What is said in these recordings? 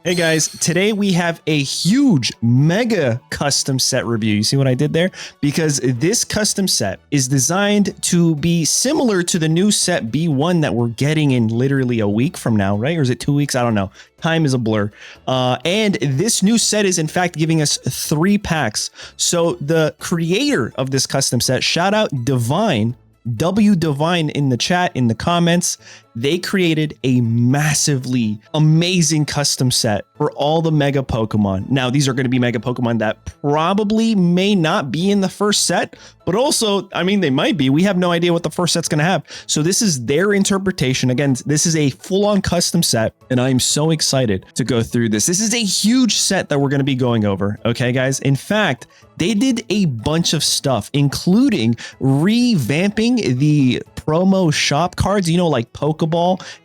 Hey guys, today we have a huge mega custom set review. You see what I did there? Because this custom set is designed to be similar to the new set B1 that we're getting in literally a week from now, right? Or is it 2 weeks? I don't know. Time is a blur. And this new set is in fact giving us 3 packs. So the creator of this custom set, shout out Divine, W Divine in the chat, in the comments, they created a massively amazing custom set for all the mega Pokemon. Now, these are going to be mega Pokemon that probably may not be in the first set, but also, I mean, they might be. We have no idea what the first set's going to have. So this is their interpretation. Again, this is a full-on custom set, and I'm so excited to go through this. This is a huge set that we're going to be going over. Okay, guys? In fact, they did a bunch of stuff, including revamping the promo shop cards, you know, like Pokeball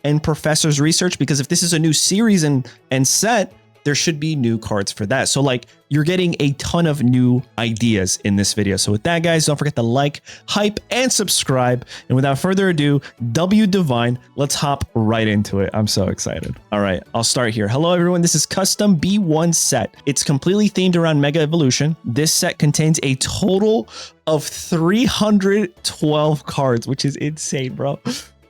and Professor's Research, because if this is a new series and set, there should be new cards for that. So like you're getting a ton of new ideas in this video. So with that, guys, don't forget to like, hype, and subscribe. And without further ado, W Divine, let's hop right into it. I'm so excited. All right, I'll start here. Hello, everyone. This is Custom B1 set. It's completely themed around Mega Evolution. This set contains a total of 312 cards, which is insane, bro.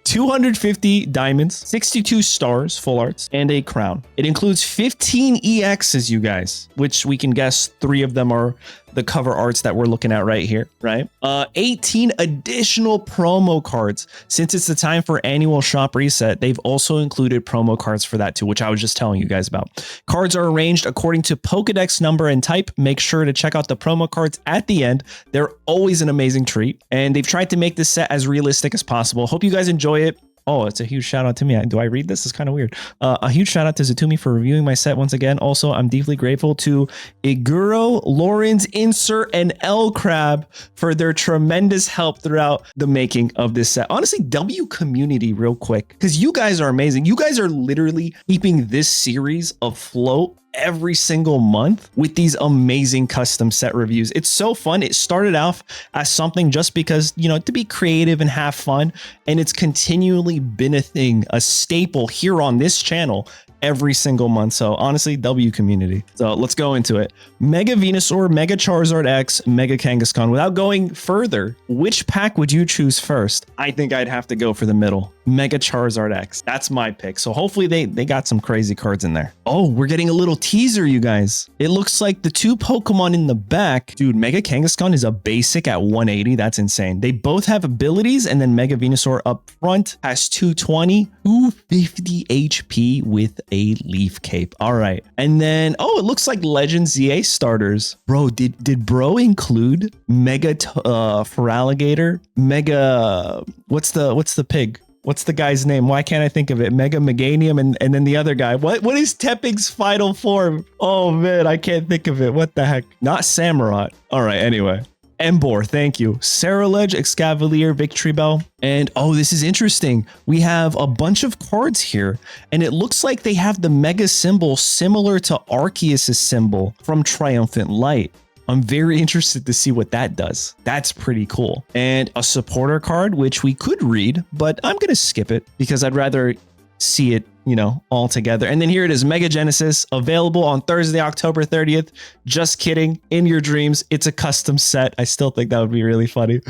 250 diamonds, 62 stars, full arts, and a crown. It includes 15 EXs, you guys, which we can guess 3 of them are the cover arts that we're looking at right here, right? 18 additional promo cards. Since it's the time for annual shop reset, they've also included promo cards for that too, which I was just telling you guys about. Cards are arranged according to Pokedex number and type. Make sure to check out the promo cards at the end. They're always an amazing treat, and they've tried to make this set as realistic as possible. Hope you guys enjoy it. Oh, it's a huge shout out to me. Do I read this? It's kind of weird. A huge shout out to Xatumi for reviewing my set once again. Also, I'm deeply grateful to Iguro, Lawrence, Insert, and L Crab for their tremendous help throughout the making of this set. Honestly, W community real quick, because you guys are amazing. You guys are literally keeping this series afloat every single month with these amazing custom set reviews. It's so fun. It started off as something just because, you know, to be creative and have fun, and it's continually been a thing, a staple here on this channel every single month. So honestly, W community. So let's go into it. Mega Venusaur, Mega Charizard X, Mega Kangaskhan. Without going further, which pack would you choose first? I think I'd have to go for the middle. Mega Charizard X. That's my pick. So hopefully they got some crazy cards in there. Oh, we're getting a little teaser, you guys. It looks like the 2 Pokemon in the back. Dude, Mega Kangaskhan is a basic at 180. That's insane. They both have abilities, and then Mega Venusaur up front has 220, 250 HP with a leaf cape. All right. And then, oh, it looks like Legend ZA starters. Bro, did bro include Mega Feraligatr? Mega, what's the pig? What's the guy's name? Why can't I think of it? Mega Meganium and then the other guy. What is Tepig's final form? Oh man, I can't think of it. What the heck? Not Samurott. All right, anyway. Embor, thank you. Cerulege, Excavalier, Victory Bell. And oh, this is interesting. We have a bunch of cards here, and it looks like they have the Mega symbol similar to Arceus' symbol from Triumphant Light. I'm very interested to see what that does. That's pretty cool. And a supporter card, which we could read, but I'm going to skip it because I'd rather see it, you know, all together. And then here it is, Mega Genesis, available on Thursday, October 30th. Just kidding. In your dreams. It's a custom set. I still think that would be really funny.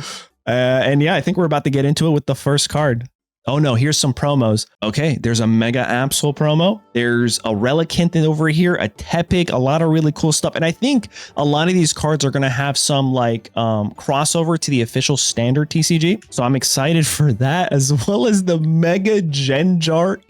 And yeah, I think we're about to get into it with the first card. Oh no, here's some promos. Okay, there's a Mega Absol promo. There's a Relicanth over here, a Tepig, a lot of really cool stuff. And I think a lot of these cards are going to have some like crossover to the official standard TCG. So I'm excited for that, as well as the Mega Genjar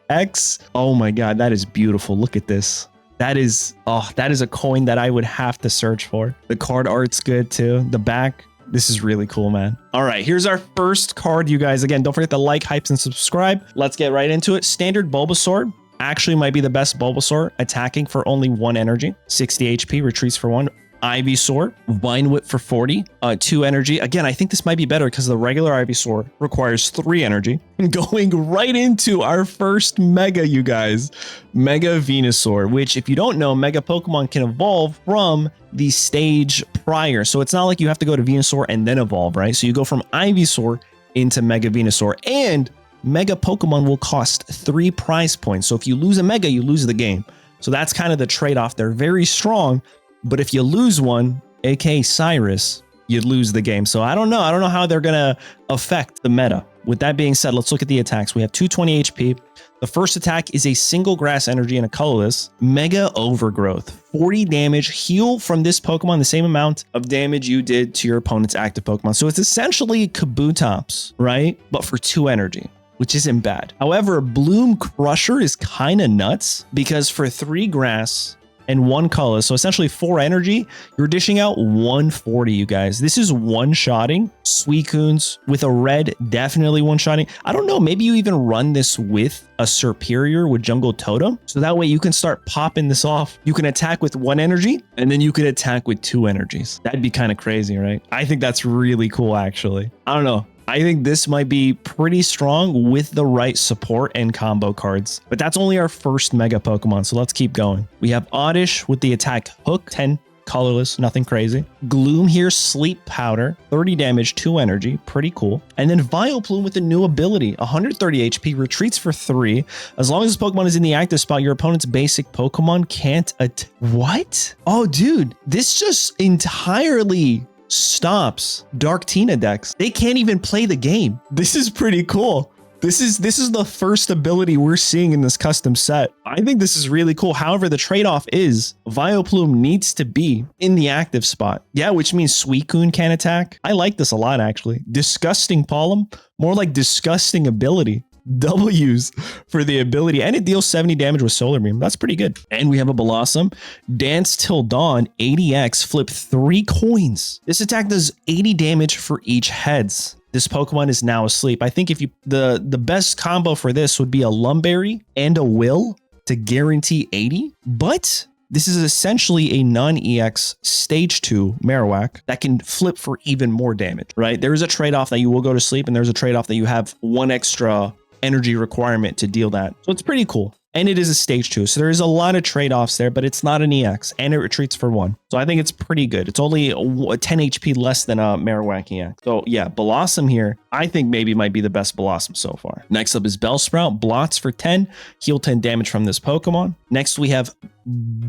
EX. Oh my God, that is beautiful. Look at this. That is a coin that I would have to search for. The card art's good too. The back. This is really cool, man. All right, here's our first card, you guys. Again, don't forget to like, hypes, and subscribe. Let's get right into it. Standard Bulbasaur. Actually might be the best Bulbasaur, attacking for only 1 energy. 60 HP, retreats for 1. Ivysaur, Vine Whip for 40, 2 energy. Again, I think this might be better because the regular Ivysaur requires 3 energy. And going right into our first Mega, you guys. Mega Venusaur, which if you don't know, Mega Pokemon can evolve from the stage prior. So it's not like you have to go to Venusaur and then evolve, right? So you go from Ivysaur into Mega Venusaur, and Mega Pokemon will cost 3 prize points. So if you lose a Mega, you lose the game. So that's kind of the trade-off. They're very strong, but if you lose one, aka Cyrus, you'd lose the game. So I don't know. I don't know how they're going to affect the meta. With that being said, let's look at the attacks. We have 220 HP. The first attack is a single grass energy and a colorless. Mega Overgrowth. 40 damage. Heal from this Pokemon the same amount of damage you did to your opponent's active Pokemon. So it's essentially Kabutops, right? But for 2 energy, which isn't bad. However, Bloom Crusher is kind of nuts because for 3 grass and 1 color, so essentially 4 energy, you're dishing out 140, you guys. This is one-shotting Suicunes with a red, definitely one-shotting. I don't know, maybe you even run this with a Superior with Jungle Totem, so that way you can start popping this off. You can attack with 1 energy, and then you can attack with 2 energies. That'd be kind of crazy, right? I think that's really cool, actually. I don't know. I think this might be pretty strong with the right support and combo cards. But that's only our first Mega Pokemon, so let's keep going. We have Oddish with the attack Hook, 10 colorless, nothing crazy. Gloom here, Sleep Powder, 30 damage, 2 energy, pretty cool. And then Vileplume with a new ability, 130 HP, retreats for 3. As long as this Pokemon is in the active spot, your opponent's basic Pokemon can't What? Oh, dude, this just entirely stops Dark Tina decks. They can't even play the game. This is pretty cool. This is the first ability we're seeing in this custom set. I think this is really cool. However, the trade-off is Vileplume needs to be in the active spot. Yeah, which means Suicune can attack. I like this a lot, actually. Disgusting Pollen, more like disgusting ability. W's for the ability, and it deals 70 damage with Solar Beam. That's pretty good. And we have a Blossom. Dance Till Dawn, 80x, flip 3 coins. This attack does 80 damage for each heads. This Pokemon is now asleep. I think if you the best combo for this would be a Lumberry and a Will to guarantee 80, but this is essentially a non-EX stage 2 Marowak that can flip for even more damage, right? There is a trade-off that you will go to sleep, and there's a trade-off that you have 1 extra energy requirement to deal that. So it's pretty cool. And it is a stage 2. So there is a lot of trade-offs there, but it's not an EX, and it retreats for 1. So I think it's pretty good. It's only 10 HP less than a Marowak EX. So yeah, Blossom here, I think maybe might be the best Blossom so far. Next up is Bellsprout, blots for 10, heal 10 damage from this Pokemon. Next we have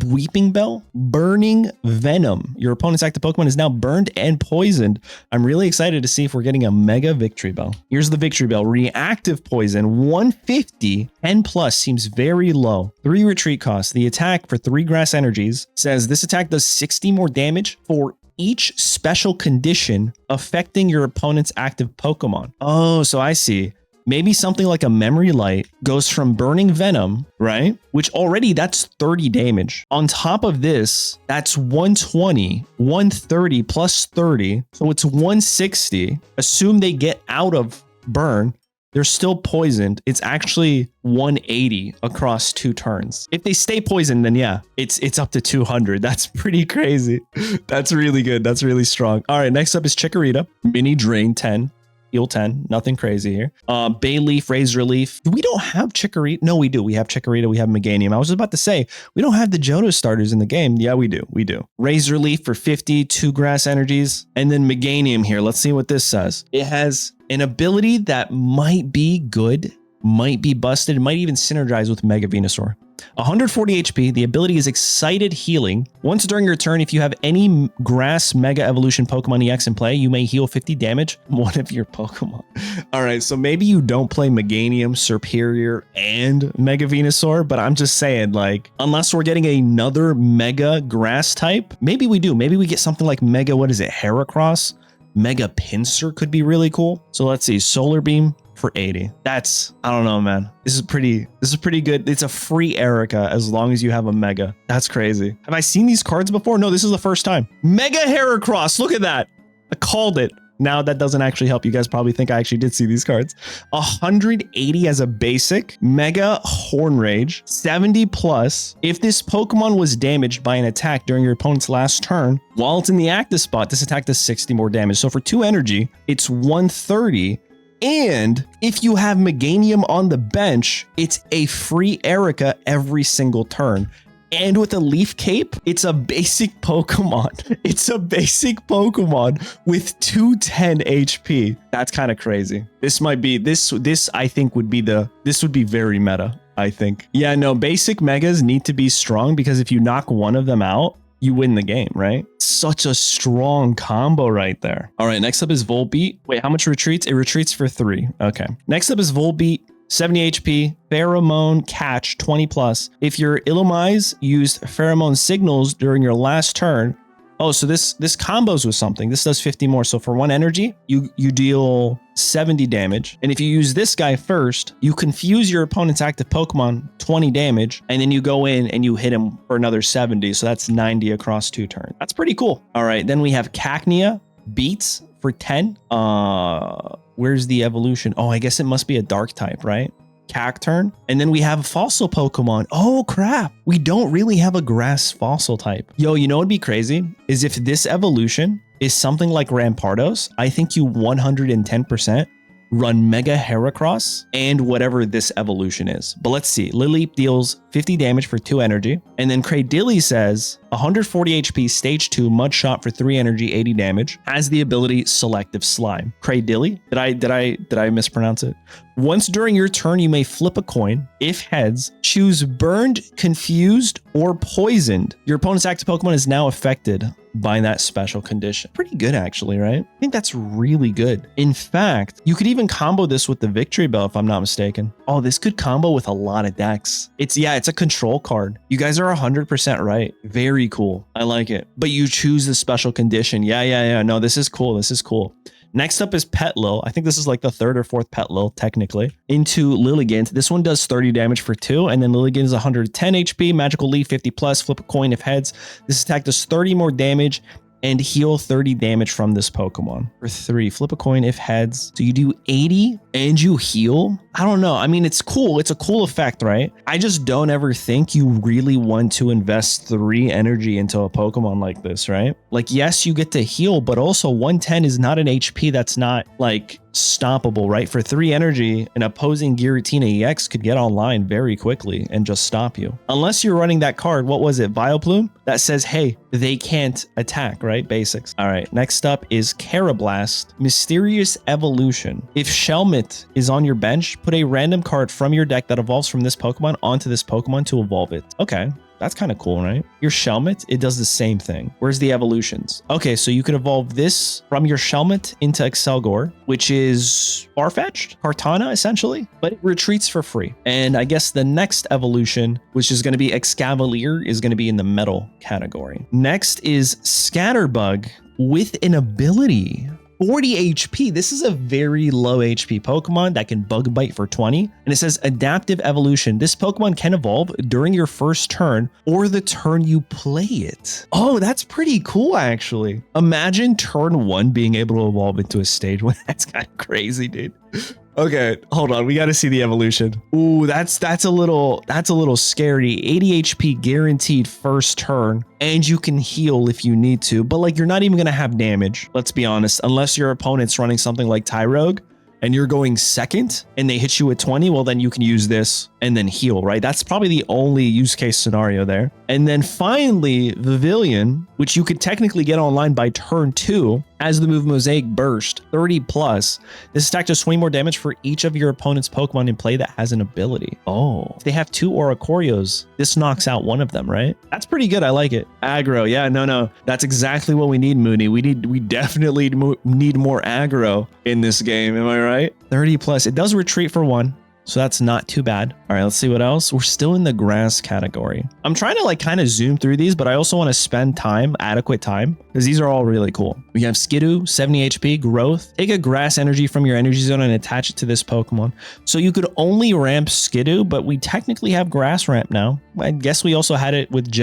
Weeping Bell, Burning Venom. Your opponent's active Pokemon is now burned and poisoned. I'm really excited to see if we're getting a Mega Victory Bell. Here's the Victory Bell. Reactive Poison, 150, 10 plus seems very low. 3 retreat costs. The attack for 3 grass energies says this attack does 60 more damage for each special condition affecting your opponent's active Pokemon. Oh, so I see. Maybe something like a Memory Light goes from Burning Venom, right? Which already that's 30 damage. On top of this, that's 120, 130 plus 30. So it's 160. Assume they get out of burn. They're still poisoned. It's actually 180 across 2 turns. If they stay poisoned, then yeah, it's up to 200. That's pretty crazy. That's really good. That's really strong. All right, next up is Chikorita. Mini Drain 10. Heal 10, nothing crazy here. Bayleaf, Razor Leaf. We don't have Chikorita. No, we do. We have Chikorita. We have Meganium. I was about to say, we don't have the Johto starters in the game. Yeah, we do. We do. Razor Leaf for 50, 2 grass energies. And then Meganium here. Let's see what this says. It has an ability that might be good, might be busted, might even synergize with Mega Venusaur. 140 HP. The ability is Excited Healing. Once during your turn, if you have any Grass Mega Evolution Pokemon EX in play, you may heal 50 damage one of your Pokemon. All right, so maybe you don't play Meganium, Superior, and Mega Venusaur, but I'm just saying, like, unless we're getting another Mega Grass type, maybe we do. Maybe we get something like Mega, what is it, Heracross? Mega Pinsir could be really cool. So let's see, Solar Beam for 80. That's, I don't know, man. This is pretty good. It's a free Erica as long as you have a Mega. That's crazy. Have I seen these cards before? No, this is the first time. Mega Heracross, look at that. I called it. Now that doesn't actually help. You guys probably think I actually did see these cards. 180 as a basic, Mega Horn Rage, 70 plus. If this Pokemon was damaged by an attack during your opponent's last turn, while it's in the active spot, this attack does 60 more damage. So for 2 energy, it's 130. And if you have Meganium on the bench, it's a free Erica every single turn. And with a Leaf Cape, it's a basic Pokemon. It's a basic Pokemon with 210 HP. That's kind of crazy. This might be, this I think would be this would be very meta. I think. Yeah, no, basic megas need to be strong because if you knock one of them out, you win the game, right? Such a strong combo right there. All right, next up is Volbeat. Wait, how much retreats? It retreats for 3. Okay. Next up is Volbeat. 70 HP, Pheromone Catch 20 plus. If your Illumise used Pheromone Signals during your last turn. Oh, so this combos with something. This does 50 more. So for 1 energy, you deal 70 damage. And if you use this guy first, you confuse your opponent's active Pokemon 20 damage, and then you go in and you hit him for another 70. So that's 90 across 2 turns. That's pretty cool. All right, then we have Cacnea Beats for 10. Where's the evolution? Oh, I guess it must be a dark type, right? Cacturn. And then we have a fossil Pokemon. Oh crap. We don't really have a grass fossil type. Yo, you know what'd be crazy? Is if this evolution is something like Rampardos, I think you 110% run Mega Heracross and whatever this evolution is. But let's see. Lileep deals 50 damage for 2 energy. And then Cradilly says 140 HP, stage 2, Mud Shot for 3 energy, 80 damage. Has the ability Selective Slime. Cradilly? Did I mispronounce it? Once during your turn, you may flip a coin. If heads, choose burned, confused, or poisoned. Your opponent's active Pokemon is now affected by that special condition. Pretty good, actually, right? I think that's really good. In fact, you could even combo this with the Victory Bell, if I'm not mistaken. Oh, this could combo with a lot of decks. It's a control card. You guys are 100% right. Very cool. I like it. But you choose the special condition. Yeah. No, this is cool. This is cool. Next up is Petlil. I think this is like the 3rd or 4th Petlil, technically. Into Lilligant. This one does 30 damage for 2, and then Lilligant is 110 HP, Magical Leaf 50 plus, flip a coin if heads. This attack does 30 more damage and heal 30 damage from this Pokemon. For 3, flip a coin if heads. So you do 80 and you heal? I don't know. I mean, it's cool. It's a cool effect, right? I just don't ever think you really want to invest 3 energy into a Pokemon like this, right? Like, yes, you get to heal, but also 110 is not an HP that's not like stoppable, right? For 3 energy, an opposing Giratina EX could get online very quickly and just stop you. Unless you're running that card, what was it? Vileplume? That says, hey, they can't attack, right? Basics. All right, next up is Carablast. Mysterious Evolution. If Shelmet is on your bench, put a random card from your deck that evolves from this Pokemon onto this Pokemon to evolve it. Okay. That's kind of cool, right? Your Shelmet, it does the same thing. Where's the evolutions? Okay, so you can evolve this from your Shelmet into Excelgor, which is Farfetch'd, Kartana, essentially, but it retreats for free. And I guess the next evolution, which is going to be Excavalier, is going to be in the metal category. Next is Scatterbug with an ability. 40 HP. This is a very low HP Pokemon that can Bug Bite for 20. And it says Adaptive Evolution. This Pokemon can evolve during your first turn or the turn you play it. Oh, that's pretty cool, actually. Imagine turn 1 being able to evolve into a stage 1. That's kind of crazy, dude. Okay, hold on. We got to see the evolution. Ooh, that's a little scary. 80 HP guaranteed first turn, and you can heal if you need to, but like you're not even going to have damage. Let's be honest, unless your opponent's running something like Tyrogue and you're going second and they hit you with 20, well, then you can use this and then heal, right? That's probably the only use case scenario there. And then finally, Vivillon, which you could technically get online by turn 2 as the move Mosaic Burst, 30 plus. This attack does 20 more damage for each of your opponent's Pokemon in play that has an ability. Oh, if they have 2 Oricorios, this knocks out one of them, right? That's pretty good. I like it. Aggro. Yeah, no. That's exactly what we need, Mooney. We definitely need more aggro in this game. Am I right? 30 plus. It does retreat for 1. So that's not too bad. All right, let's see what else. We're still in the grass category. I'm trying to like kind of zoom through these, but I also want to spend adequate time, because these are all really cool. We have Skidoo, 70 HP, Growth. Take a grass energy from your energy zone and attach it to this Pokemon. So you could only ramp Skidoo, but we technically have grass ramp now. I guess we also had it with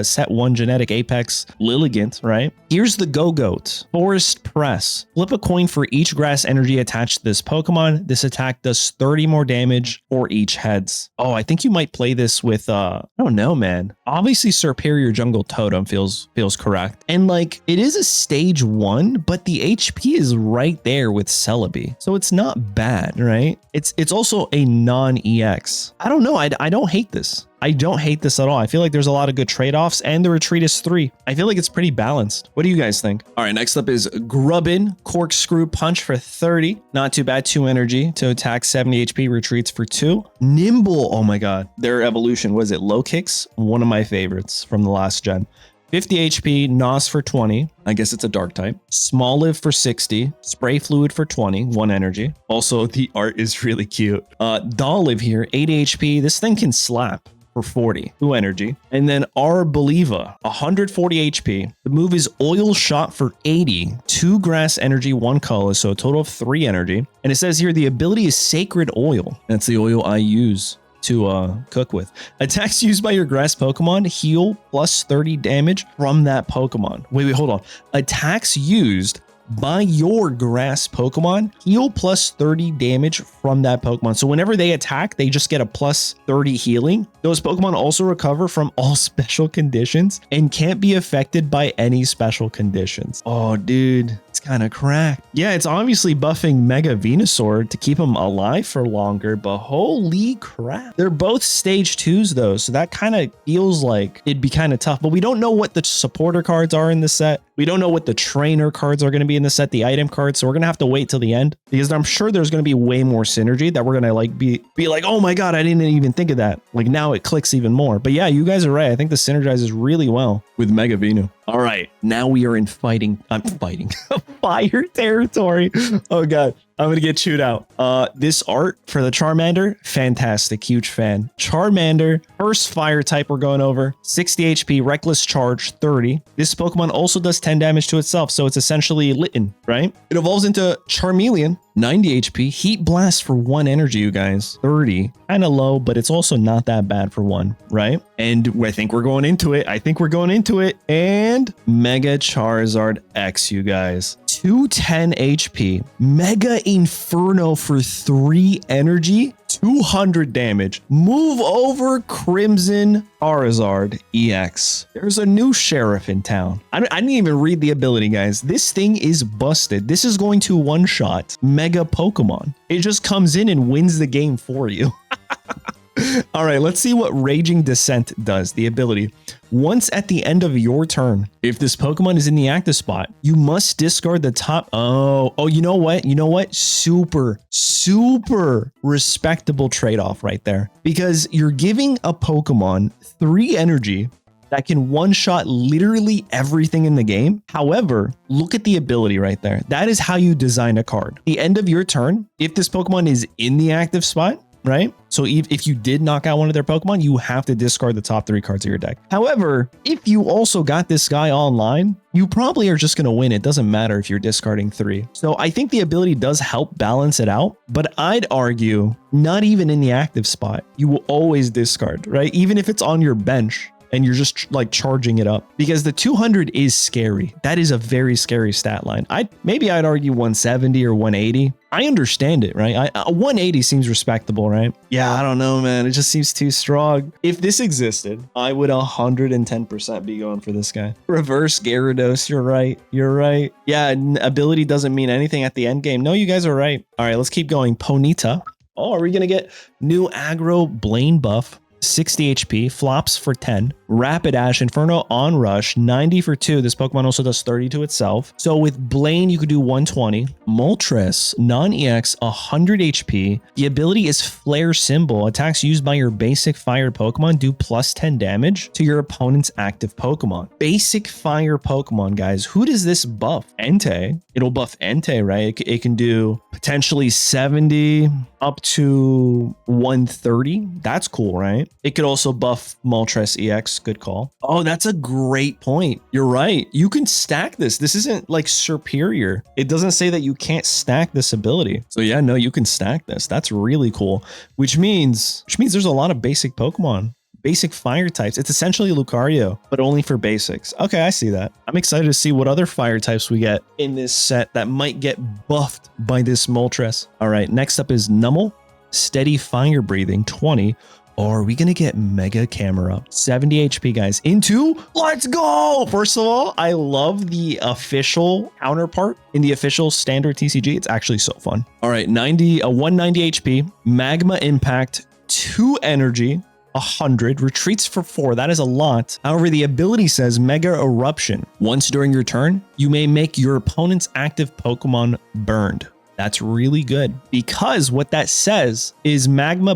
set 1 genetic Apex Lilligant, right? Here's the Go-Goat, Forest Press. Flip a coin for each grass energy attached to this Pokemon. This attack does 30 more damage for each heads. Oh, I think you might play this with, I don't know, man. Obviously, Superior Jungle Totem feels correct. And like, it is a stage 1, but the HP is right there with Celebi. So it's not bad, right? It's also a non-EX. I don't know. I don't hate this. I don't hate this at all. I feel like there's a lot of good trade-offs, and the retreat is 3. I feel like it's pretty balanced. What do you guys think? All right, next up is Grubbin, Corkscrew Punch for 30. Not too bad. 2 energy to attack, 70 HP, retreats for 2. Nimble, oh my god. Their evolution, was it Low Kicks? One of my favorites from the last gen. 50 HP, Nos for 20. I guess it's a dark type. Small Live for 60. Spray Fluid for 20. 1 energy. Also, the art is really cute. Doll Live here, 80 HP. This thing can slap for 40. 2 energy. And then Arboliva, 140 HP. The move is Oil Shot for 80. 2 grass energy, 1 color, so a total of 3 energy. And it says here the ability is Sacred Oil. That's the oil I use to cook with. Attacks used by your grass Pokemon heal plus 30 damage from that Pokemon. Wait, hold on. Attacks used by your grass Pokemon heal plus 30 damage from that Pokemon. So whenever they attack, they just get a plus 30 healing. Those Pokemon also recover from all special conditions and can't be affected by any special conditions. Oh, dude. It's kind of cracked. Yeah, it's obviously buffing Mega Venusaur to keep him alive for longer, but holy crap. They're both stage 2s though, so that kind of feels like it'd be kind of tough, but we don't know what the supporter cards are in the set. We don't know what the trainer cards are going to be in the set, the item cards, so we're going to have to wait till the end because I'm sure there's going to be way more synergy that we're going to like be like, oh my god, I didn't even think of that. Like now it clicks even more. But yeah, you guys are right. I think this synergizes really well with Mega Venu. All right, now we are in fire territory. Oh god, I'm gonna get chewed out. This art for the Charmander, fantastic, huge fan. Charmander, first fire type we're going over, 60 HP, Reckless Charge, 30. This Pokemon also does 10 damage to itself, so it's essentially Litten, right? It evolves into Charmeleon, 90 HP, Heat Blast for 1 energy, you guys, 30. Kind of low, but it's also not that bad for 1, right? And I think we're going into it. And Mega Charizard X, you guys. 210 HP, Mega Inferno for 3 energy, 200 damage. Move over Crimson Charizard EX. There's a new sheriff in town. I didn't even read the ability, guys. This thing is busted. This is going to one-shot Mega Pokemon. It just comes in and wins the game for you. All right, let's see what Raging Descent does, the ability. Once at the end of your turn, if this Pokemon is in the active spot, you must discard the top. Oh, you know what? Super respectable trade-off right there. Because you're giving a Pokemon 3 energy that can one-shot literally everything in the game. However, look at the ability right there. That is how you design a card. The end of your turn, if this Pokemon is in the active spot, right? So if you did knock out one of their Pokemon, you have to discard the top 3 cards of your deck. However, if you also got this guy online, you probably are just going to win. It doesn't matter if you're discarding 3. So I think the ability does help balance it out, but I'd argue not even in the active spot, you will always discard, right? Even if it's on your bench and you're just like charging it up, because the 200 is scary. That is a very scary stat line. I'd argue 170 or 180. I understand it, right? 180 seems respectable, right? Yeah, I don't know, man. It just seems too strong. If this existed, I would 110% be going for this guy. Reverse Gyarados, you're right. Yeah, ability doesn't mean anything at the end game. No, you guys are right. All right, let's keep going. Ponyta. Oh, are we going to get new aggro Blaine buff? 60 HP, flops for 10, Rapidash, Inferno, Onrush, 90 for 2. This Pokemon also does 30 to itself. So with Blaine, you could do 120. Moltres, non-EX, 100 HP. The ability is Flare Symbol. Attacks used by your basic fire Pokemon do plus 10 damage to your opponent's active Pokemon. Basic fire Pokemon, guys. Who does this buff? Entei. It'll buff Entei, right? It can do potentially 70 up to 130. That's cool, right? It could also buff Moltres EX. Good call. Oh, that's a great point. You're right. You can stack this. This isn't like superior. It doesn't say that you can't stack this ability. So yeah, no, you can stack this. That's really cool. Which means there's a lot of basic Pokemon. Basic fire types. It's essentially Lucario, but only for basics. Okay, I see that. I'm excited to see what other fire types we get in this set that might get buffed by this Moltres. All right, next up is Numel. Steady fire breathing, 20. Or are we going to get Mega Camera? 70 HP, guys. Into, let's go! First of all, I love the official counterpart in the official standard TCG. It's actually so fun. All right, 190 HP, Magma Impact, 2 energy, 100, retreats for 4. That is a lot. However, the ability says Mega Eruption. Once during your turn, you may make your opponent's active Pokemon burned. That's really good because what that says is Magma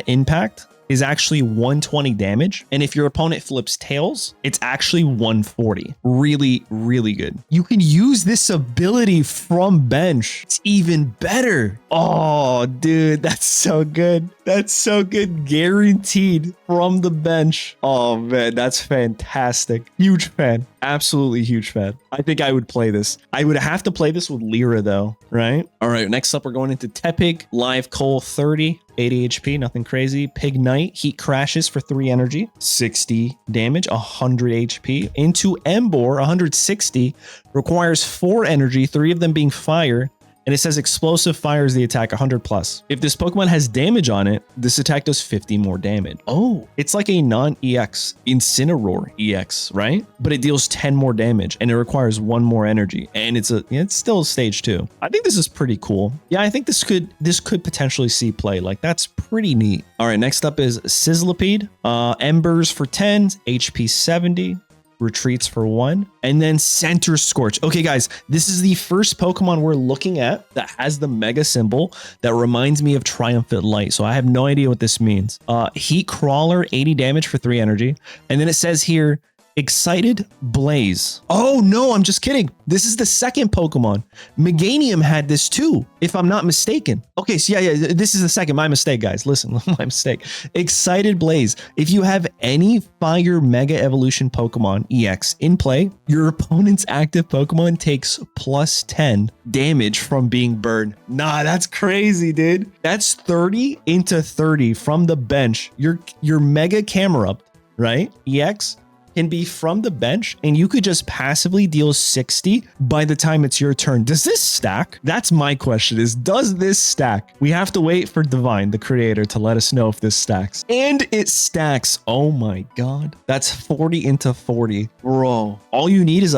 Impact is actually 120 damage. And if your opponent flips tails, it's actually 140. Really, really good. You can use this ability from bench. It's even better. Oh, dude, that's so good. That's so good. Guaranteed from the bench. Oh, man, that's fantastic. Huge fan. Absolutely huge fan. I think I would play this. I would have to play this with Lyra, though, right? All right, next up, we're going into Tepig. Live Coal 30, 80 HP, nothing crazy. Pig Knight, Heat Crashes for 3 energy, 60 damage, 100 HP. Into Embor, 160, requires 4 energy, 3 of them being fire. And it says explosive fires the attack 100 plus. If this Pokemon has damage on it, this attack does 50 more damage. Oh, it's like a non-EX Incineroar EX, right? But it deals 10 more damage and it requires 1 more energy. And it's still stage 2. I think this is pretty cool. Yeah, I think this could potentially see play. Like, that's pretty neat. All right, next up is Sizzlipede. Embers for 10, HP 70. Retreats for 1, and then Center Scorch. Okay, guys, this is the first Pokemon we're looking at that has the mega symbol that reminds me of Triumphant Light. So I have no idea what this means. Heat Crawler, 80 damage for 3 energy. And then it says here, Excited Blaze. Oh, no, I'm just kidding. This is the second Pokemon. Meganium had this too, if I'm not mistaken. Okay, so yeah, this is the second. My mistake, guys. Listen, my mistake. Excited Blaze. If you have any Fire Mega Evolution Pokemon EX in play, your opponent's active Pokemon takes plus 10 damage from being burned. Nah, that's crazy, dude. That's 30 into 30 from the bench. Your Mega Camerupt, right? EX can be from the bench and you could just passively deal 60 by the time it's your turn. Does this stack? That's my question, is does this stack? We have to wait for Divine, the creator, to let us know if this stacks. And it stacks. Oh my God. That's 40 into 40. Bro, all you need is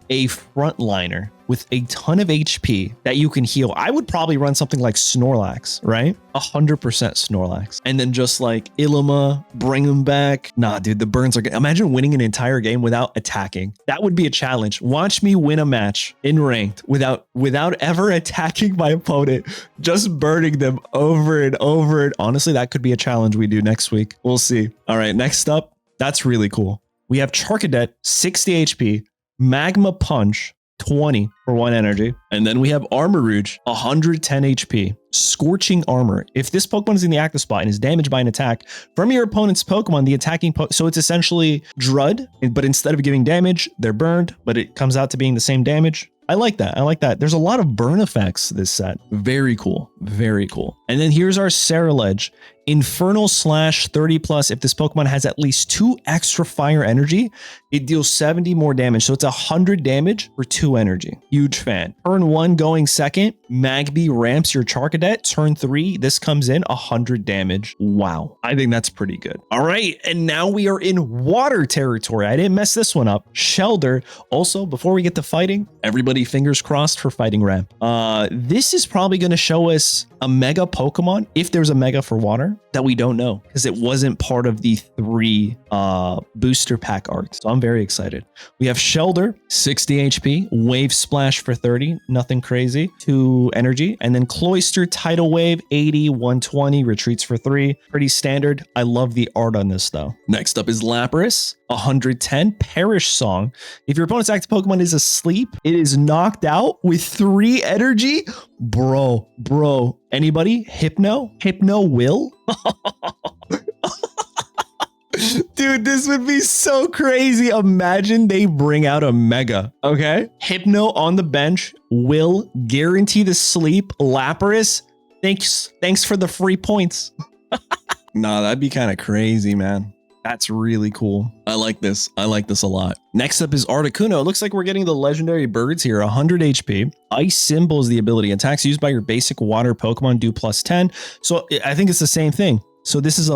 a frontliner with a ton of HP that you can heal. I would probably run something like Snorlax, right? 100% Snorlax. And then just like Ilima, bring him back. Nah, dude, the burns are good. Imagine winning an entire game without attacking. That would be a challenge. Watch me win a match in ranked without ever attacking my opponent, just burning them over and over. And honestly, that could be a challenge we do next week. We'll see. All right, next up, that's really cool. We have Charcadet, 60 HP, Magma Punch, 20 for 1 energy. And then we have Armarouge, 110 HP, Scorching Armor. If this Pokemon is in the active spot and is damaged by an attack from your opponent's Pokemon, the attacking so it's essentially Drud, but instead of giving damage, they're burned, but it comes out to being the same damage. I like that. I like that. There's a lot of burn effects this set. Very cool. Very cool. And then here's our Ceruledge. Infernal Slash 30 plus. If this Pokemon has at least 2 extra fire energy, it deals 70 more damage. So it's 100 damage for 2 energy. Huge fan. Turn 1 going second. Magby ramps your Charcadet. Turn 3, this comes in 100 damage. Wow. I think that's pretty good. All right. And now we are in water territory. I didn't mess this one up. Shelter. Also, before we get to fighting, everybody fingers crossed for fighting ramp. This is probably going to show us a mega Pokemon, if there's a mega for water, that we don't know because it wasn't part of the 3 booster pack arcs. So I'm very excited. We have Shelter, 60 HP, Wave Splash for 30, nothing crazy, 2 energy, and then Cloyster, Tidal Wave, 80, 120, retreats for 3. Pretty standard. I love the art on this though. Next up is Lapras, 110, Perish Song. If your opponent's active Pokemon is asleep, it is knocked out with 3 energy. Bro. Anybody? Hypno Will? Dude, this would be so crazy. Imagine they bring out a mega, okay? Hypno on the bench, Will guarantee the sleep. Lapras, thanks for the free points. Nah, that'd be kind of crazy, man. That's really cool. I like this. I like this a lot. Next up is Articuno. It looks like we're getting the legendary birds here. 100 HP. Ice Symbol is the ability. Attacks used by your basic water Pokemon do plus 10. So I think it's the same thing. So this is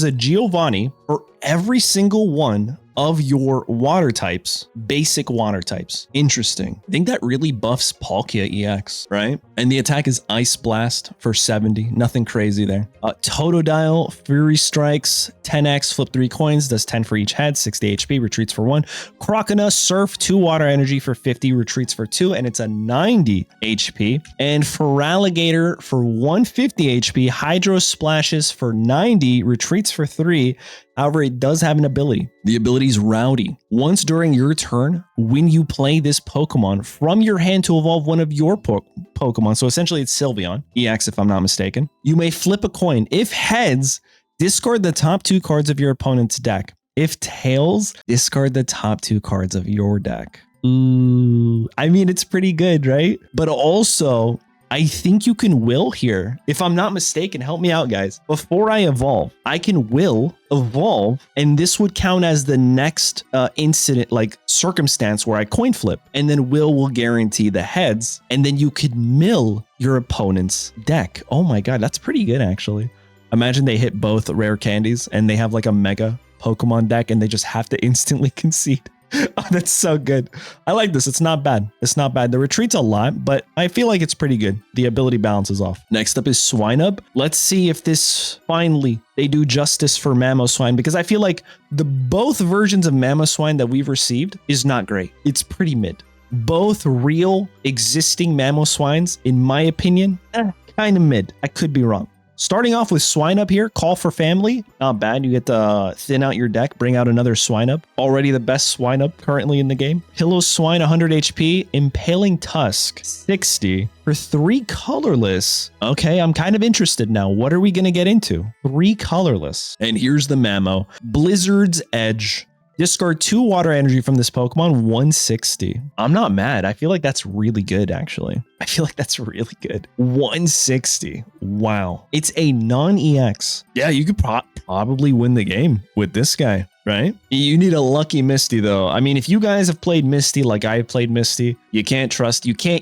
a Giovanni. For every single one of your water types, basic water types. Interesting. I think that really buffs Palkia EX, right? And the attack is Ice Blast for 70. Nothing crazy there. Totodile, Fury Strikes, 10x, flip 3 coins, does 10 for each head, 60 HP, retreats for 1. Crocodile, Surf, 2 water energy for 50, retreats for 2, and it's a 90 HP. And Feraligatr for 150 HP, Hydro Splashes for 90, retreats for 3. However, it does have an ability. The ability is Rowdy. Once during your turn, when you play this Pokemon from your hand to evolve one of your Pokemon, so essentially it's Sylveon, EX if I'm not mistaken, you may flip a coin. If heads, discard the top 2 cards of your opponent's deck. If tails, discard the top 2 cards of your deck. Ooh, I mean, it's pretty good, right? But also, I think you can will here. If I'm not mistaken, help me out, guys. Before I evolve, I can will evolve, and this would count as the next incident, like circumstance where I coin flip, and then will guarantee the heads, and then you could mill your opponent's deck. Oh my God, that's pretty good, actually. Imagine they hit both rare candies, and they have like a mega Pokemon deck, and they just have to instantly concede. Oh, that's so good. I like this. It's not bad. It's not bad. The retreat's a lot, but I feel like it's pretty good. The ability balances off. Next up is Swinub. Let's see if this finally they do justice for Mamoswine, because I feel like the both versions of Mamoswine that we've received is not great. It's pretty mid. Both real existing Mamoswines, in my opinion, kind of mid. I could be wrong. Starting off with Swinub here, Call for Family. Not bad. You get to thin out your deck, bring out another Swinub. Already the best Swinub currently in the game. Pillow-Swine, 100 HP. Impaling Tusk, 60. For 3 colorless. Okay, I'm kind of interested now. What are we going to get into? 3 colorless. And here's the Mamo. Blizzard's Edge. Discard 2 water energy from this Pokemon, 160. I'm not mad. I feel like that's really good, actually. I feel like that's really good. 160. Wow. It's a non-EX. Yeah, you could probably win the game with this guy, right? You need a lucky Misty, though. I mean, if you guys have played Misty like I have played Misty, you can't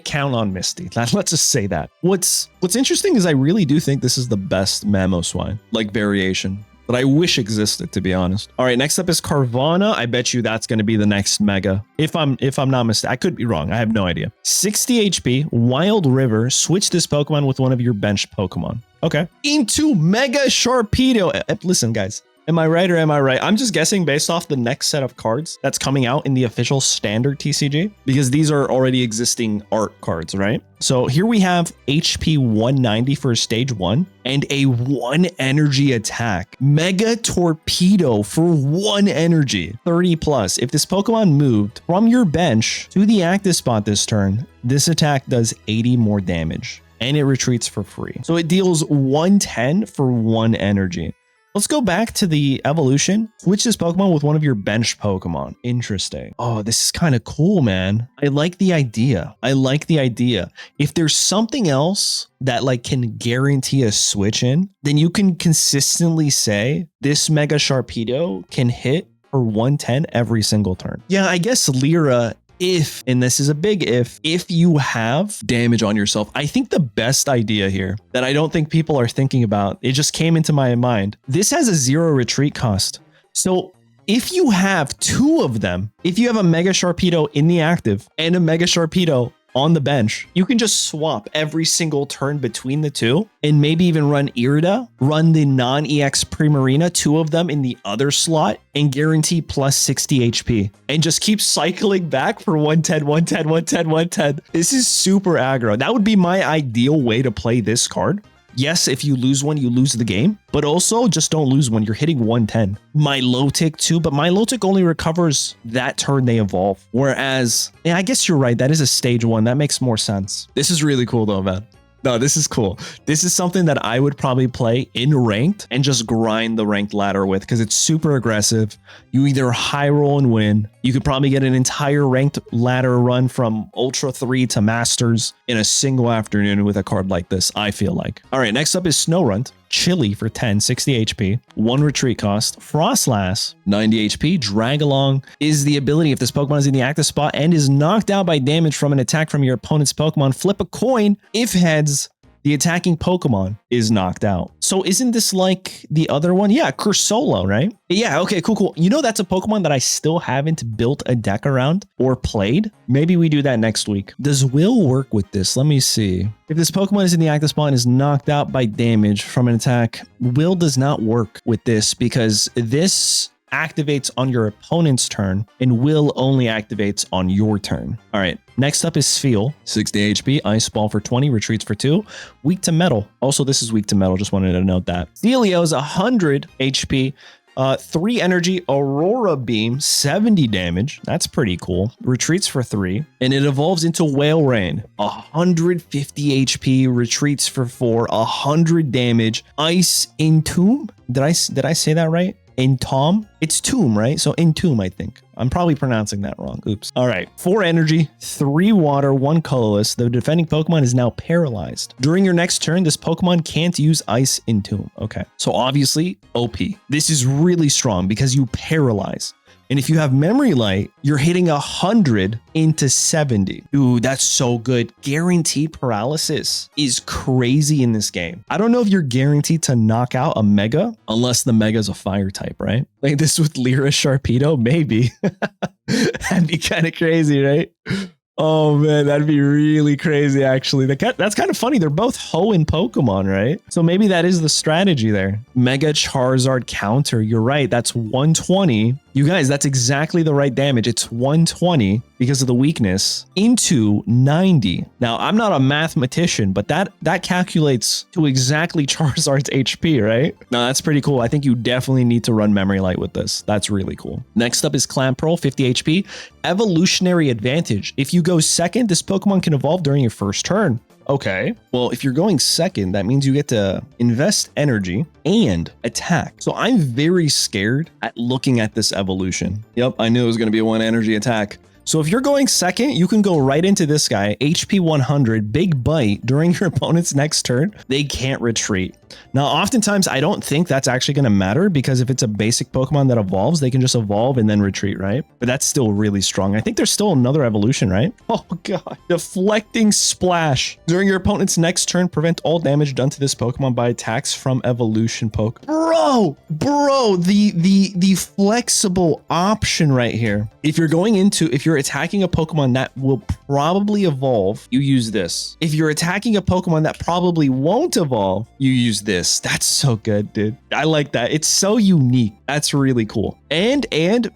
count on Misty. Let's just say that. What's interesting is I really do think this is the best Mamoswine, like variation, that I wish existed, to be honest. All right, next up is Carvana. I bet you that's going to be the next mega. If I'm not mistaken, I could be wrong. I have no idea. 60 HP, Wild River. Switch this Pokemon with one of your bench Pokemon. Okay. Into Mega Sharpedo. Listen, guys. Am I right or am I right? I'm just guessing based off the next set of cards that's coming out in the official standard TCG, because these are already existing art cards, right? So here we have HP 190 for stage 1 and a 1 energy attack. Mega Torpedo for 1 energy, 30 plus. If this Pokemon moved from your bench to the active spot this turn, this attack does 80 more damage and it retreats for free. So it deals 110 for 1 energy. Let's go back to the evolution. Switch this Pokemon with one of your bench Pokemon. Interesting. Oh, this is kind of cool, man. I like the idea. I like the idea. If there's something else that like can guarantee a switch in, then you can consistently say this Mega Sharpedo can hit for 110 every single turn. Yeah, I guess Lyra, if, and this is a big if you have damage on yourself, I think the best idea here that I don't think people are thinking about, it just came into my mind. This has a 0 retreat cost. So if you have 2 of them, if you have a Mega Sharpedo in the active and a Mega Sharpedo on the bench, you can just swap every single turn between the 2 and maybe even run Irida, run the non-EX Primarina, 2 of them in the other slot, and guarantee plus 60 HP and just keep cycling back for 110, 110, 110, 110. This is super aggro. That would be my ideal way to play this card. Yes, if you lose one, you lose the game, but also just don't lose one. You're hitting 110. Milotic too, but Milotic only recovers that turn they evolve. Whereas, yeah, I guess you're right. That is a stage 1. That makes more sense. This is really cool though, man. No, this is cool. This is something that I would probably play in ranked and just grind the ranked ladder with, because it's super aggressive. You either high roll and win. You could probably get an entire ranked ladder run from Ultra 3 to Masters in a single afternoon with a card like this, I feel like. All right, next up is Snorunt. Chili for 10, 60 HP, 1 retreat cost. Frostlass, 90 HP. Dragalong is the ability if this Pokemon is in the active spot and is knocked out by damage from an attack from your opponent's Pokemon. Flip a coin. If heads, the attacking Pokemon is knocked out. So isn't this like the other one? Yeah, Cursolo, right? Yeah, okay, cool. You know, that's a Pokemon that I still haven't built a deck around or played. Maybe we do that next week. Does Will work with this? Let me see. If this Pokemon is in the active spot and is knocked out by damage from an attack, Will does not work with this because this activates on your opponent's turn and Will only activates on your turn. All right, next up is Spheal, 60 HP, Ice Ball for 20, retreats for 2, weak to metal. Also, this is weak to metal, just wanted to note that. Steelio is 100 HP, 3 energy, Aurora Beam, 70 damage. That's pretty cool. Retreats for 3, and it evolves into Whale Rain, 150 HP, retreats for 4, 100 damage, Ice Entomb. Did I say that right? Entomb? It's Tomb, right? So Entomb, I think. I'm probably pronouncing that wrong. Oops. All right. 4 energy, 3 water, 1 colorless. The defending Pokemon is now paralyzed. During your next turn, this Pokemon can't use Ice Entomb. Okay. So obviously, OP. This is really strong because you paralyze. And if you have Memory Light, you're hitting 100 into 70. Ooh, that's so good. Guaranteed paralysis is crazy in this game. I don't know if you're guaranteed to knock out a Mega unless the Mega is a fire type, right? Like this with Lyra Sharpedo, maybe. That'd be kind of crazy, right? Oh man, that'd be really crazy actually. That's kind of funny. They're both Hoenn Pokemon, right? So maybe that is the strategy there. Mega Charizard counter. You're right. That's 120. You guys, that's exactly the right damage. It's 120 because of the weakness into 90. Now, I'm not a mathematician, but that calculates to exactly Charizard's HP, right? No, that's pretty cool. I think you definitely need to run Memory Light with this. That's really cool. Next up is Clamperl, 50 HP. Evolutionary Advantage. If you go second, this Pokemon can evolve during your first turn. Okay, well, if you're going second, that means you get to invest energy and attack. So I'm very scared at looking at this evolution. Yep, I knew it was going to be a 1 energy attack. So if you're going second, you can go right into this guy, HP 100, big bite during your opponent's next turn. They can't retreat. Now, oftentimes, I don't think that's actually going to matter because if it's a basic Pokemon that evolves, they can just evolve and then retreat, right? But that's still really strong. I think there's still another evolution, right? Oh, God. Deflecting Splash. During your opponent's next turn, prevent all damage done to this Pokemon by attacks from evolution Pokemon. Bro, the flexible option right here. If you're attacking a Pokemon that will probably evolve, you use this. If you're attacking a Pokemon that probably won't evolve, you use this. That's so good, dude. I like that. It's so unique. That's really cool. And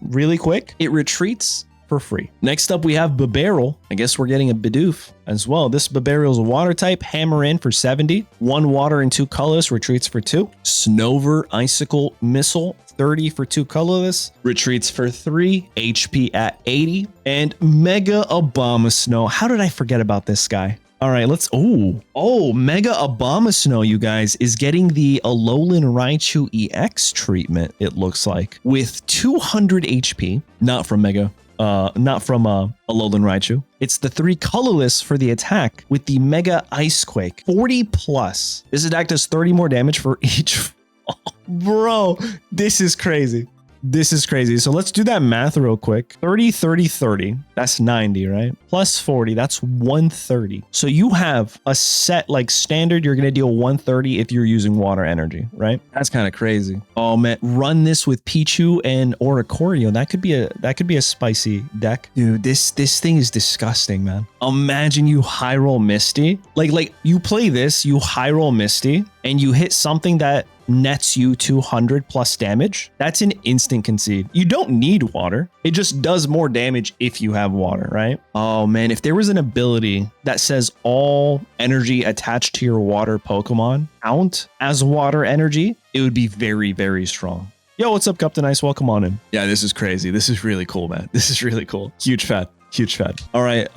really quick, it retreats for free. Next up, we have Bibarel. I guess we're getting a Bidoof as well. This Bibarel is a water type. Hammer in for 70. 1 water and 2 colors. Retreats for 2. Snover Icicle Missile. 30 for 2 colorless. Retreats for 3. HP at 80. And Mega Abomasnow. How did I forget about this guy? All right, let's... Oh, Mega Abomasnow, you guys, is getting the Alolan Raichu EX treatment, it looks like, with 200 HP. Not from Alolan Raichu. It's the 3 colorless for the attack with the Mega Ice Quake. 40 plus. This attack does 30 more damage for each... Oh, bro, this is crazy. This is crazy. So let's do that math real quick. 30, 30, 30. That's 90, right? Plus 40, that's 130. So you have a set like standard, you're going to deal 130 if you're using water energy, right? That's kind of crazy. Oh man, run this with Pichu and Oricorio. That could be a spicy deck. Dude, this thing is disgusting, man. Imagine you high roll Misty. Like you play this, you high roll Misty and you hit something that nets you 200 plus damage. That's an instant concede. You don't need water. It just does more damage if you have water, right? Oh man, if there was an ability that says all energy attached to your water Pokemon count as water energy, it would be very, very strong. Yo, what's up, Captain Ice? Welcome on in. Yeah, this is crazy. This is really cool, man. This is really cool. Huge fan. Huge fan. All right,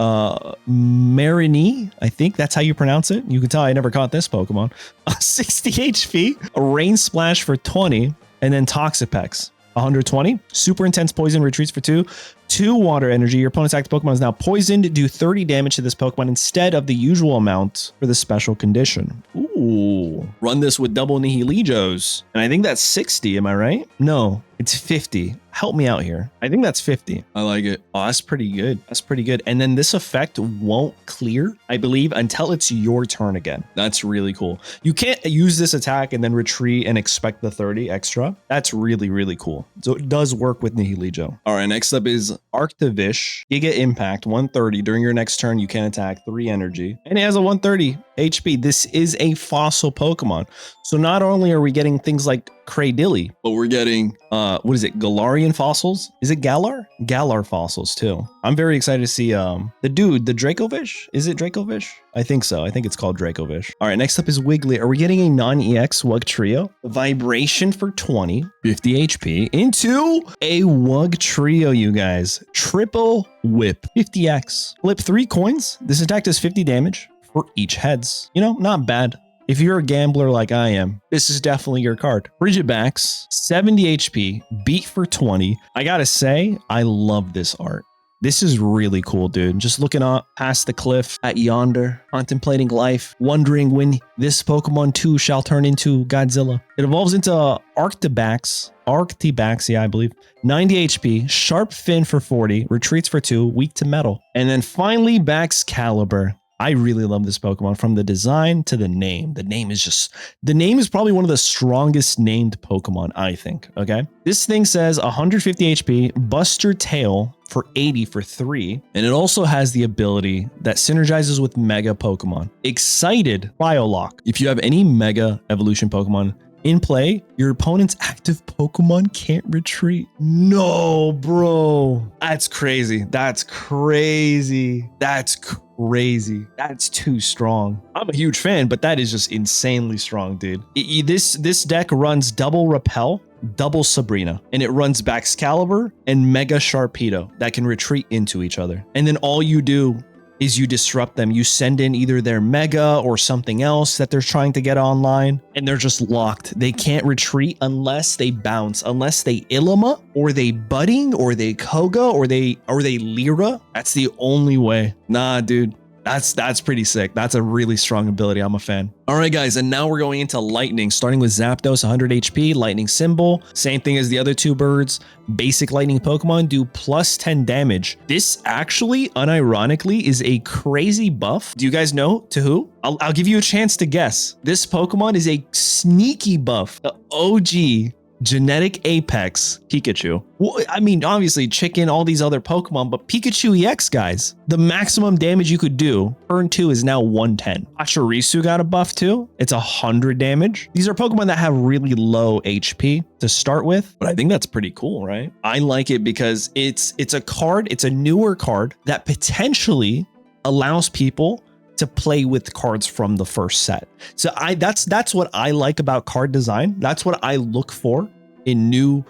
Marini, I think that's how you pronounce it. You can tell I never caught this Pokemon. 60 HP, a Rain Splash for 20, and then Toxapex. 120. Super Intense Poison, retreats for 2. 2 water energy. Your opponent's active Pokemon is now poisoned. Do 30 damage to this Pokemon instead of the usual amount for the special condition. Ooh. Run this with double Nihilijos. And I think that's 60, am I right? No, it's 50. help me out here. I think that's 50. I like it. Oh, that's pretty good. That's pretty good. And then this effect won't clear, I believe, until it's your turn again. That's really cool. You can't use this attack and then retreat and expect the 30 extra. That's really, really cool. So it does work with Nihilego. All right, next up is Arctivish. Giga Impact, 130. During your next turn, you can attack 3 energy. And it has a 130 HP. This is a fossil Pokemon. So not only are we getting things like Cradilly, but we're getting, what is it, Galarian fossils? Is it Galar? Galar fossils too. I'm very excited to see the dude, the Dracovish. Is it Dracovish? I think so. I think it's called Dracovish. All right, next up is Wiggly. Are we getting a non-EX Wugtrio? Vibration for 20, 50 HP into a Wugtrio, you guys. Triple Whip, 50X. Flip 3 coins. This attack does 50 damage for each heads. You know, not bad. If you're a gambler like I am, this is definitely your card. Frigibax, 70 HP, beat for 20. I gotta say, I love this art. This is really cool, dude. Just looking up past the cliff at yonder, contemplating life, wondering when this Pokemon 2 shall turn into Godzilla. It evolves into Arctibax, yeah, I believe. 90 HP, sharp fin for 40, retreats for 2, weak to metal. And then finally, Baxcalibur. I really love this Pokemon from the design to the name. The name is probably one of the strongest named Pokemon, I think. Okay. This thing says 150 HP, Buster Tail for 80 for 3. And it also has the ability that synergizes with Mega Pokemon. Excited Biolock. If you have any Mega Evolution Pokemon in play, your opponent's active Pokemon can't retreat. No, bro. That's crazy. That's crazy. That's crazy. That's too strong. I'm a huge fan, but that is just insanely strong, dude. This deck runs double Repel, double Sabrina, and it runs Baxcalibur and Mega Sharpedo that can retreat into each other. And then all you do is you disrupt them. You send in either their Mega or something else that they're trying to get online, and they're just locked. They can't retreat unless they bounce, unless they Ilima, or they Budding, or they Koga, or they Lyra. That's the only way. Nah, dude. That's pretty sick. That's a really strong ability. I'm a fan. All right, guys, and now we're going into Lightning, starting with Zapdos, 100 HP, Lightning Symbol. Same thing as the other two birds. Basic Lightning Pokemon do plus 10 damage. This actually, unironically, is a crazy buff. Do you guys know to who? I'll give you a chance to guess. This Pokemon is a sneaky buff. The OG Genetic Apex Pikachu. Well, I mean, obviously Chicken, all these other Pokemon, but Pikachu EX, guys, the maximum damage you could do turn 2 is now 110. Pachirisu got a buff too. It's 100 damage. These are Pokemon that have really low HP to start with, but I think that's pretty cool, right? I like it because it's a card, it's a newer card that potentially allows people to play with cards from the first set. So that's what I like about card design. That's what I look for in new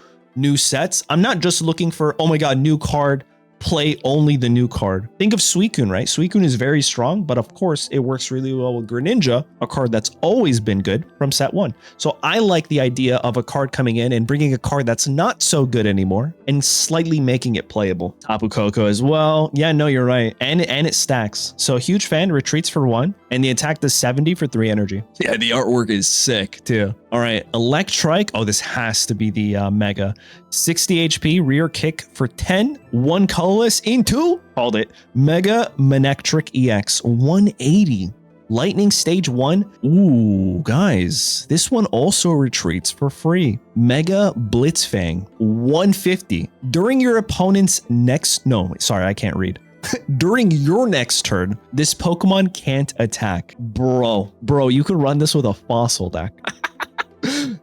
sets. I'm not just looking for, oh my god, new card, play only the new card. Think of Suicune, right? Suicune is very strong, but of course it works really well with Greninja, a card that's always been good from set 1. So I like the idea of a card coming in and bringing a card that's not so good anymore and slightly making it playable. Tapu Koko as well. Yeah, no, you're right. And it stacks. So huge fan, retreats for 1, and the attack does 70 for 3 energy. Yeah, the artwork is sick too. All right, Electrike. Oh, this has to be the Mega. 60 HP, rear kick for 10, 1 colorless into, called it, Mega Manectric EX, 180. Lightning stage 1. Ooh, guys, this one also retreats for free. Mega Blitzfang, 150. During your opponent's next, no, sorry, I can't read. During your next turn, this Pokemon can't attack. Bro, you could run this with a fossil deck.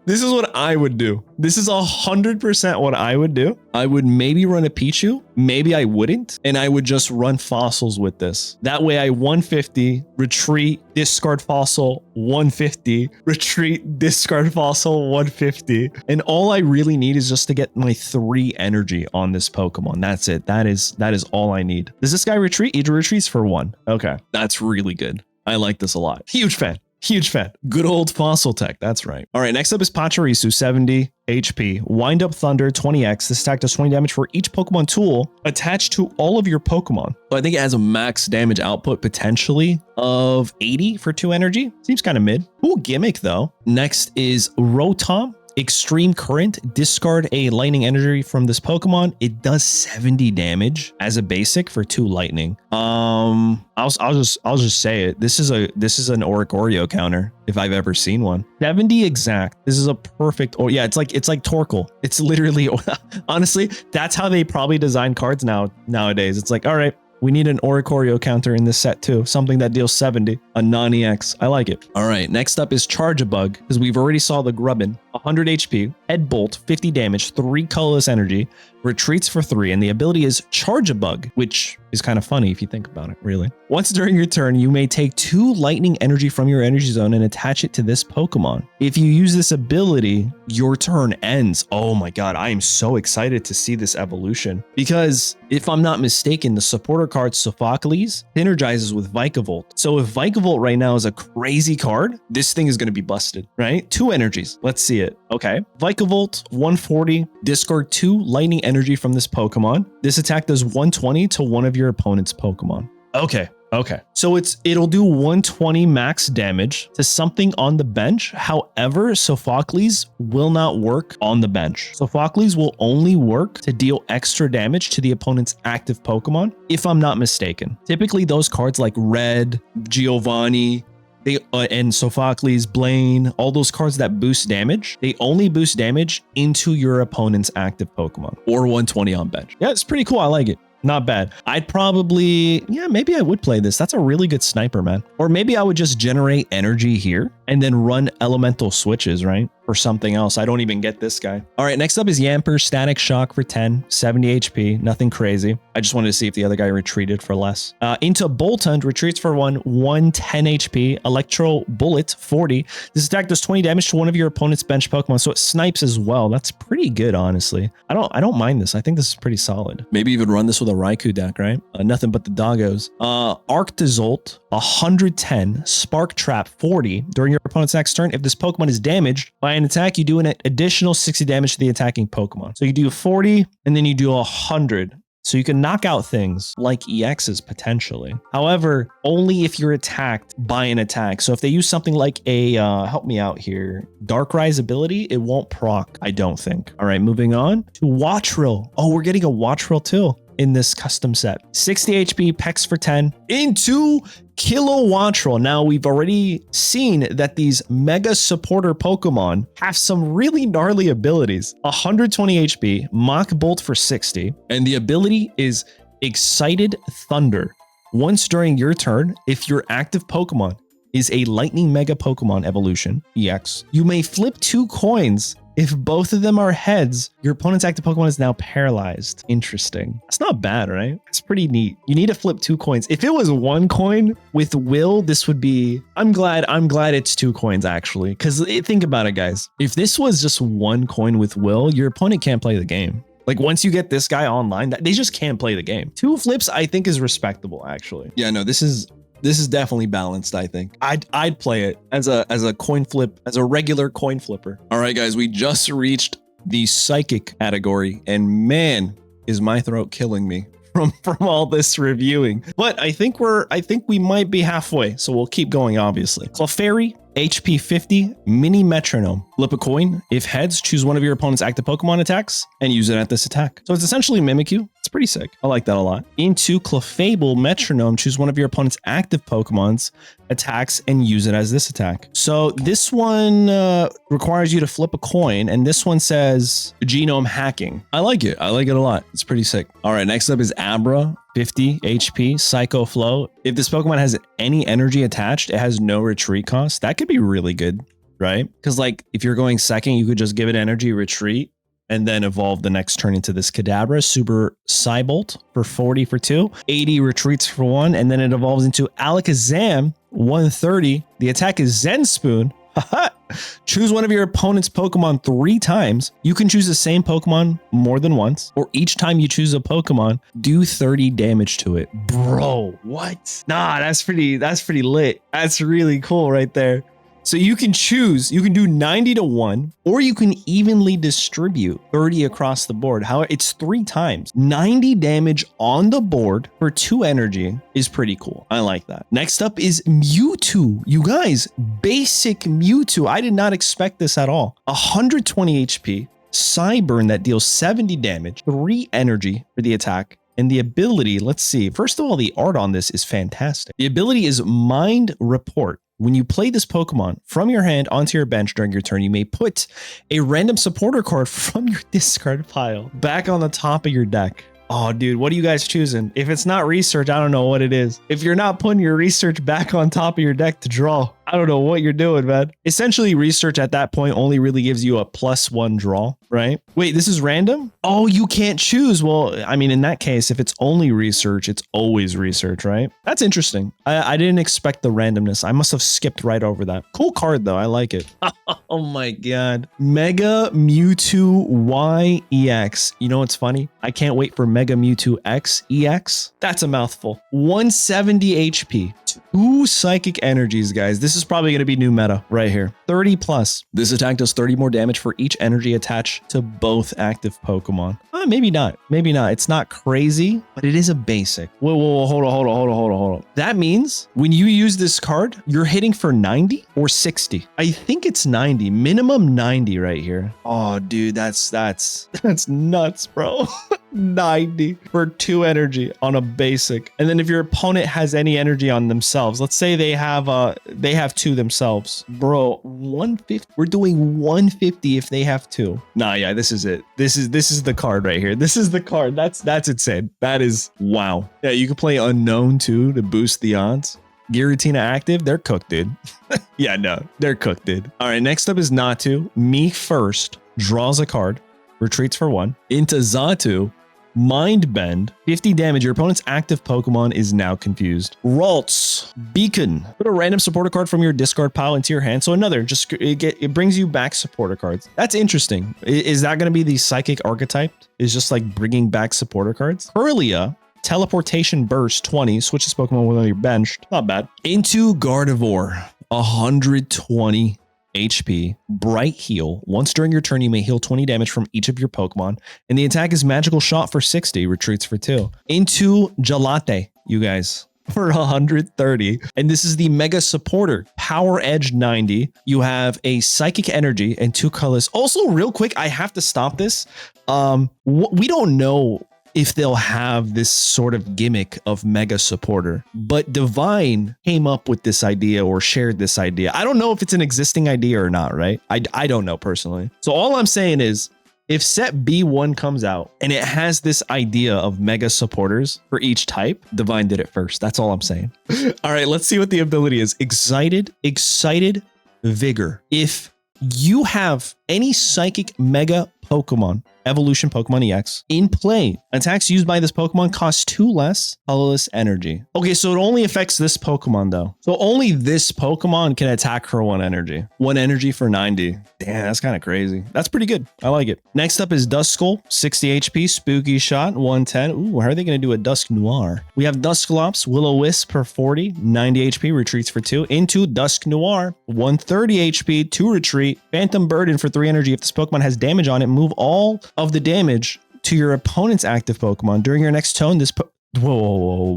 This is what I would do. This is 100% what I would do. I would maybe run a Pichu. Maybe I wouldn't. And I would just run fossils with this. That way I 150, retreat, discard fossil, 150, retreat, discard fossil, 150. And all I really need is just to get my 3 energy on this Pokemon. That's it. That is all I need. Does this guy retreat? He retreats for 1. Okay. That's really good. I like this a lot. Huge fan. Huge fan. Good old fossil tech. That's right. All right. Next up is Pachirisu, 70 HP. Wind Up Thunder, 20x. This attack does 20 damage for each Pokemon tool attached to all of your Pokemon. So I think it has a max damage output potentially of 80 for 2 energy. Seems kind of mid. Cool gimmick though. Next is Rotom. Extreme Current, discard a lightning energy from this Pokemon. It does 70 damage as a basic for 2 lightning. I'll just say it. This is an Oricorio counter if I've ever seen one. 70 exact. This is a perfect. Oh yeah, it's like Torkoal. It's literally honestly, that's how they probably design cards nowadays. It's like, all right, we need an Oricorio counter in this set too. Something that deals 70, a non-EX. I like it. All right, next up is Charge-a-Bug, because we've already saw the Grubbin. 100 HP, Head Bolt, 50 damage, 3 colorless energy, retreats for 3, and the ability is Charge-a-Bug, which is kind of funny if you think about it, really. Once during your turn, you may take 2 lightning energy from your energy zone and attach it to this Pokemon. If you use this ability, your turn ends. Oh my god, I am so excited to see this evolution, because if I'm not mistaken, the supporter card Sophocles synergizes with Vikavolt. So if Vikavolt right now is a crazy card, this thing is going to be busted, right? 2 energies. Let's see it. Okay. Vikavolt, 140, discard 2 lightning energy from this Pokemon. This attack does 120 to one of your opponent's Pokemon. Okay. So it'll do 120 max damage to something on the bench. However, Sophocles will not work on the bench. Sophocles will only work to deal extra damage to the opponent's active Pokemon, if I'm not mistaken. Typically, those cards like Red, Giovanni, and Sophocles, Blaine, all those cards that boost damage, they only boost damage into your opponent's active Pokemon, or 120 on bench. Yeah, it's pretty cool. I like it. Not bad. I'd probably, maybe I would play this. That's a really good sniper, man. Or maybe I would just generate energy here and then run elemental switches, right? Or something else. I don't even get this guy. All right, next up is Yamper, Static Shock for 10, 70 HP, nothing crazy. I just wanted to see if the other guy retreated for less. Into Boltund, retreats for 110 HP, Electro Bullet, 40. This attack does 20 damage to one of your opponent's bench Pokemon, so it snipes as well. That's pretty good, honestly. I don't mind this. I think this is pretty solid. Maybe even run this with a Raikou deck, right? Nothing but the doggos. Arctizolt, 110, Spark Trap, 40. During your opponent's next turn, if this Pokemon is damaged by an attack, you do an additional 60 damage to the attacking Pokemon. So you do 40 and then you do 100. So you can knock out things like EXs potentially. However, only if you're attacked by an attack. So if they use something like a, help me out here, Darkrai ability, it won't proc, I don't think. All right, moving on to Watchrill. Oh, we're getting a Watchrill too in this custom set. 60 HP, Pex for 10, into Kilowattrel. Now, we've already seen that these mega supporter Pokemon have some really gnarly abilities. 120 HP, Mach Bolt for 60, and the ability is Excited Thunder. Once during your turn, if your active Pokemon is a Lightning Mega Pokemon Evolution, EX, you may flip 2 coins. If both of them are heads, your opponent's active Pokemon is now paralyzed. Interesting. That's not bad, right? It's pretty neat. You need to flip 2 coins. If it was 1 coin with Will, this would be... I'm glad it's 2 coins, actually. Because think about it, guys. If this was just 1 coin with Will, your opponent can't play the game. Like, once you get this guy online, they just can't play the game. 2 flips, I think, is respectable, actually. Yeah, no, this is definitely balanced, I think. I'd play it as a coin flip, as a regular coin flipper. All right, guys, we just reached the psychic category, and man, is my throat killing me from all this reviewing. But I think we might be halfway, so we'll keep going, obviously. Clefairy, HP 50, Mini Metronome. Flip a coin. If heads, choose one of your opponent's active Pokemon attacks and use it at this attack. So it's essentially Mimikyu. It's pretty sick. I like that a lot. Into Clefable Metronome, choose one of your opponent's active Pokemon's attacks and use it as this attack. So this one requires you to flip a coin, and this one says genome hacking. I like it. I like it a lot. It's pretty sick. All right, next up is Abra. 50 HP, Psycho Flow. If this Pokemon has any energy attached, it has no retreat cost. That could be really good, right? Because like if you're going second, you could just give it energy, retreat, and then evolve the next turn into this Kadabra. Super Psybolt for 40 for 2, 80 retreats for 1, and then it evolves into Alakazam, 130. The attack is Zen Spoon. Choose one of your opponent's Pokemon 3 times. You can choose the same Pokemon more than once, or each time you choose a Pokemon, do 30 damage to it. Bro, what? Nah, that's pretty lit. That's really cool right there. So you can choose, you can do 90 to 1, or you can evenly distribute 30 across the board. How it's 3 times. 90 damage on the board for 2 energy is pretty cool. I like that. Next up is Mewtwo. You guys, basic Mewtwo. I did not expect this at all. 120 HP, Psyburn that deals 70 damage, 3 energy for the attack. And the ability, let's see. First of all, the art on this is fantastic. The ability is Mind Report. When you play this Pokemon from your hand onto your bench during your turn, you may put a random supporter card from your discard pile back on the top of your deck. Oh, dude, what are you guys choosing? If it's not research, I don't know what it is. If you're not putting your research back on top of your deck to draw, I don't know what you're doing, man. Essentially, research at that point only really gives you a +1 draw, right? Wait, this is random? Oh, you can't choose. Well, I mean, in that case, if it's only research, it's always research, right? That's interesting. I didn't expect the randomness. I must have skipped right over that. Cool card, though. I like it. Oh my God. Mega Mewtwo Y EX. You know what's funny? I can't wait for Mega Mewtwo X EX. That's a mouthful. 170 HP. 2 psychic energies, guys. This is probably going to be new meta right here. 30 plus. This attack does 30 more damage for each energy attached to both active Pokemon. Maybe not. Maybe not. It's not crazy, but it is a basic. Whoa, hold on. That means when you use this card, you're hitting for 90 or 60. I think it's 90. Minimum 90 right here. Oh, dude, that's nuts, bro. 90 for 2 energy on a basic. And then if your opponent has any energy on themselves, let's say they have 2 themselves, bro, 150. We're doing 150 if they have 2. Nah, yeah, this is it. This is the card right here. This is the card. That's insane. That is wow. Yeah, you can play Unknown too to boost the odds. Giratina active, they're cooked, dude. Yeah, no, they're cooked, dude. All right, next up is Natu. Me first draws a card, retreats for 1 into Xatu. Mind Bend, 50 damage. Your opponent's active Pokemon is now confused. Ralts, Beacon. Put a random supporter card from your discard pile into your hand. So another, just it brings you back supporter cards. That's interesting. Is that going to be the psychic archetype? Is just like bringing back supporter cards? Kirlia, Teleportation Burst 20. Switch this Pokemon when you're benched. Not bad. Into Gardevoir, 120 HP, Bright Heal. Once during your turn, you may heal 20 damage from each of your Pokemon. And the attack is Magical Shot for 60, retreats for 2. Into Gelate, you guys, for 130. And this is the Mega Supporter. Power Edge 90. You have a Psychic Energy and 2 colors. Also, real quick, I have to stop this. We don't know if they'll have this sort of gimmick of Mega Supporter, but Divine came up with this idea or shared this idea. I don't know if it's an existing idea or not, right? I don't know personally. So all I'm saying is if set B1 comes out and it has this idea of Mega Supporters for each type, Divine did it first. That's all I'm saying. All right, let's see what the ability is. Excited Vigor. If you have any Psychic Mega Pokemon, Evolution Pokemon EX, in play, attacks used by this Pokemon cost 2 less colorless energy. Okay, so it only affects this Pokemon though. So only this Pokemon can attack for 1 energy. 1 energy for 90. Damn, that's kind of crazy. That's pretty good. I like it. Next up is Duskull, 60 HP, Spooky Shot, 110. Ooh, how are they going to do a Dusk Noir? We have Dusclops, Will-O-Wisp for 40, 90 HP, retreats for 2. Into Dusk Noir, 130 HP, 2 retreat, Phantom Burden for 3 energy. If this Pokemon has damage on it, move all of the damage to your opponent's active Pokemon. During your next turn, this whoa.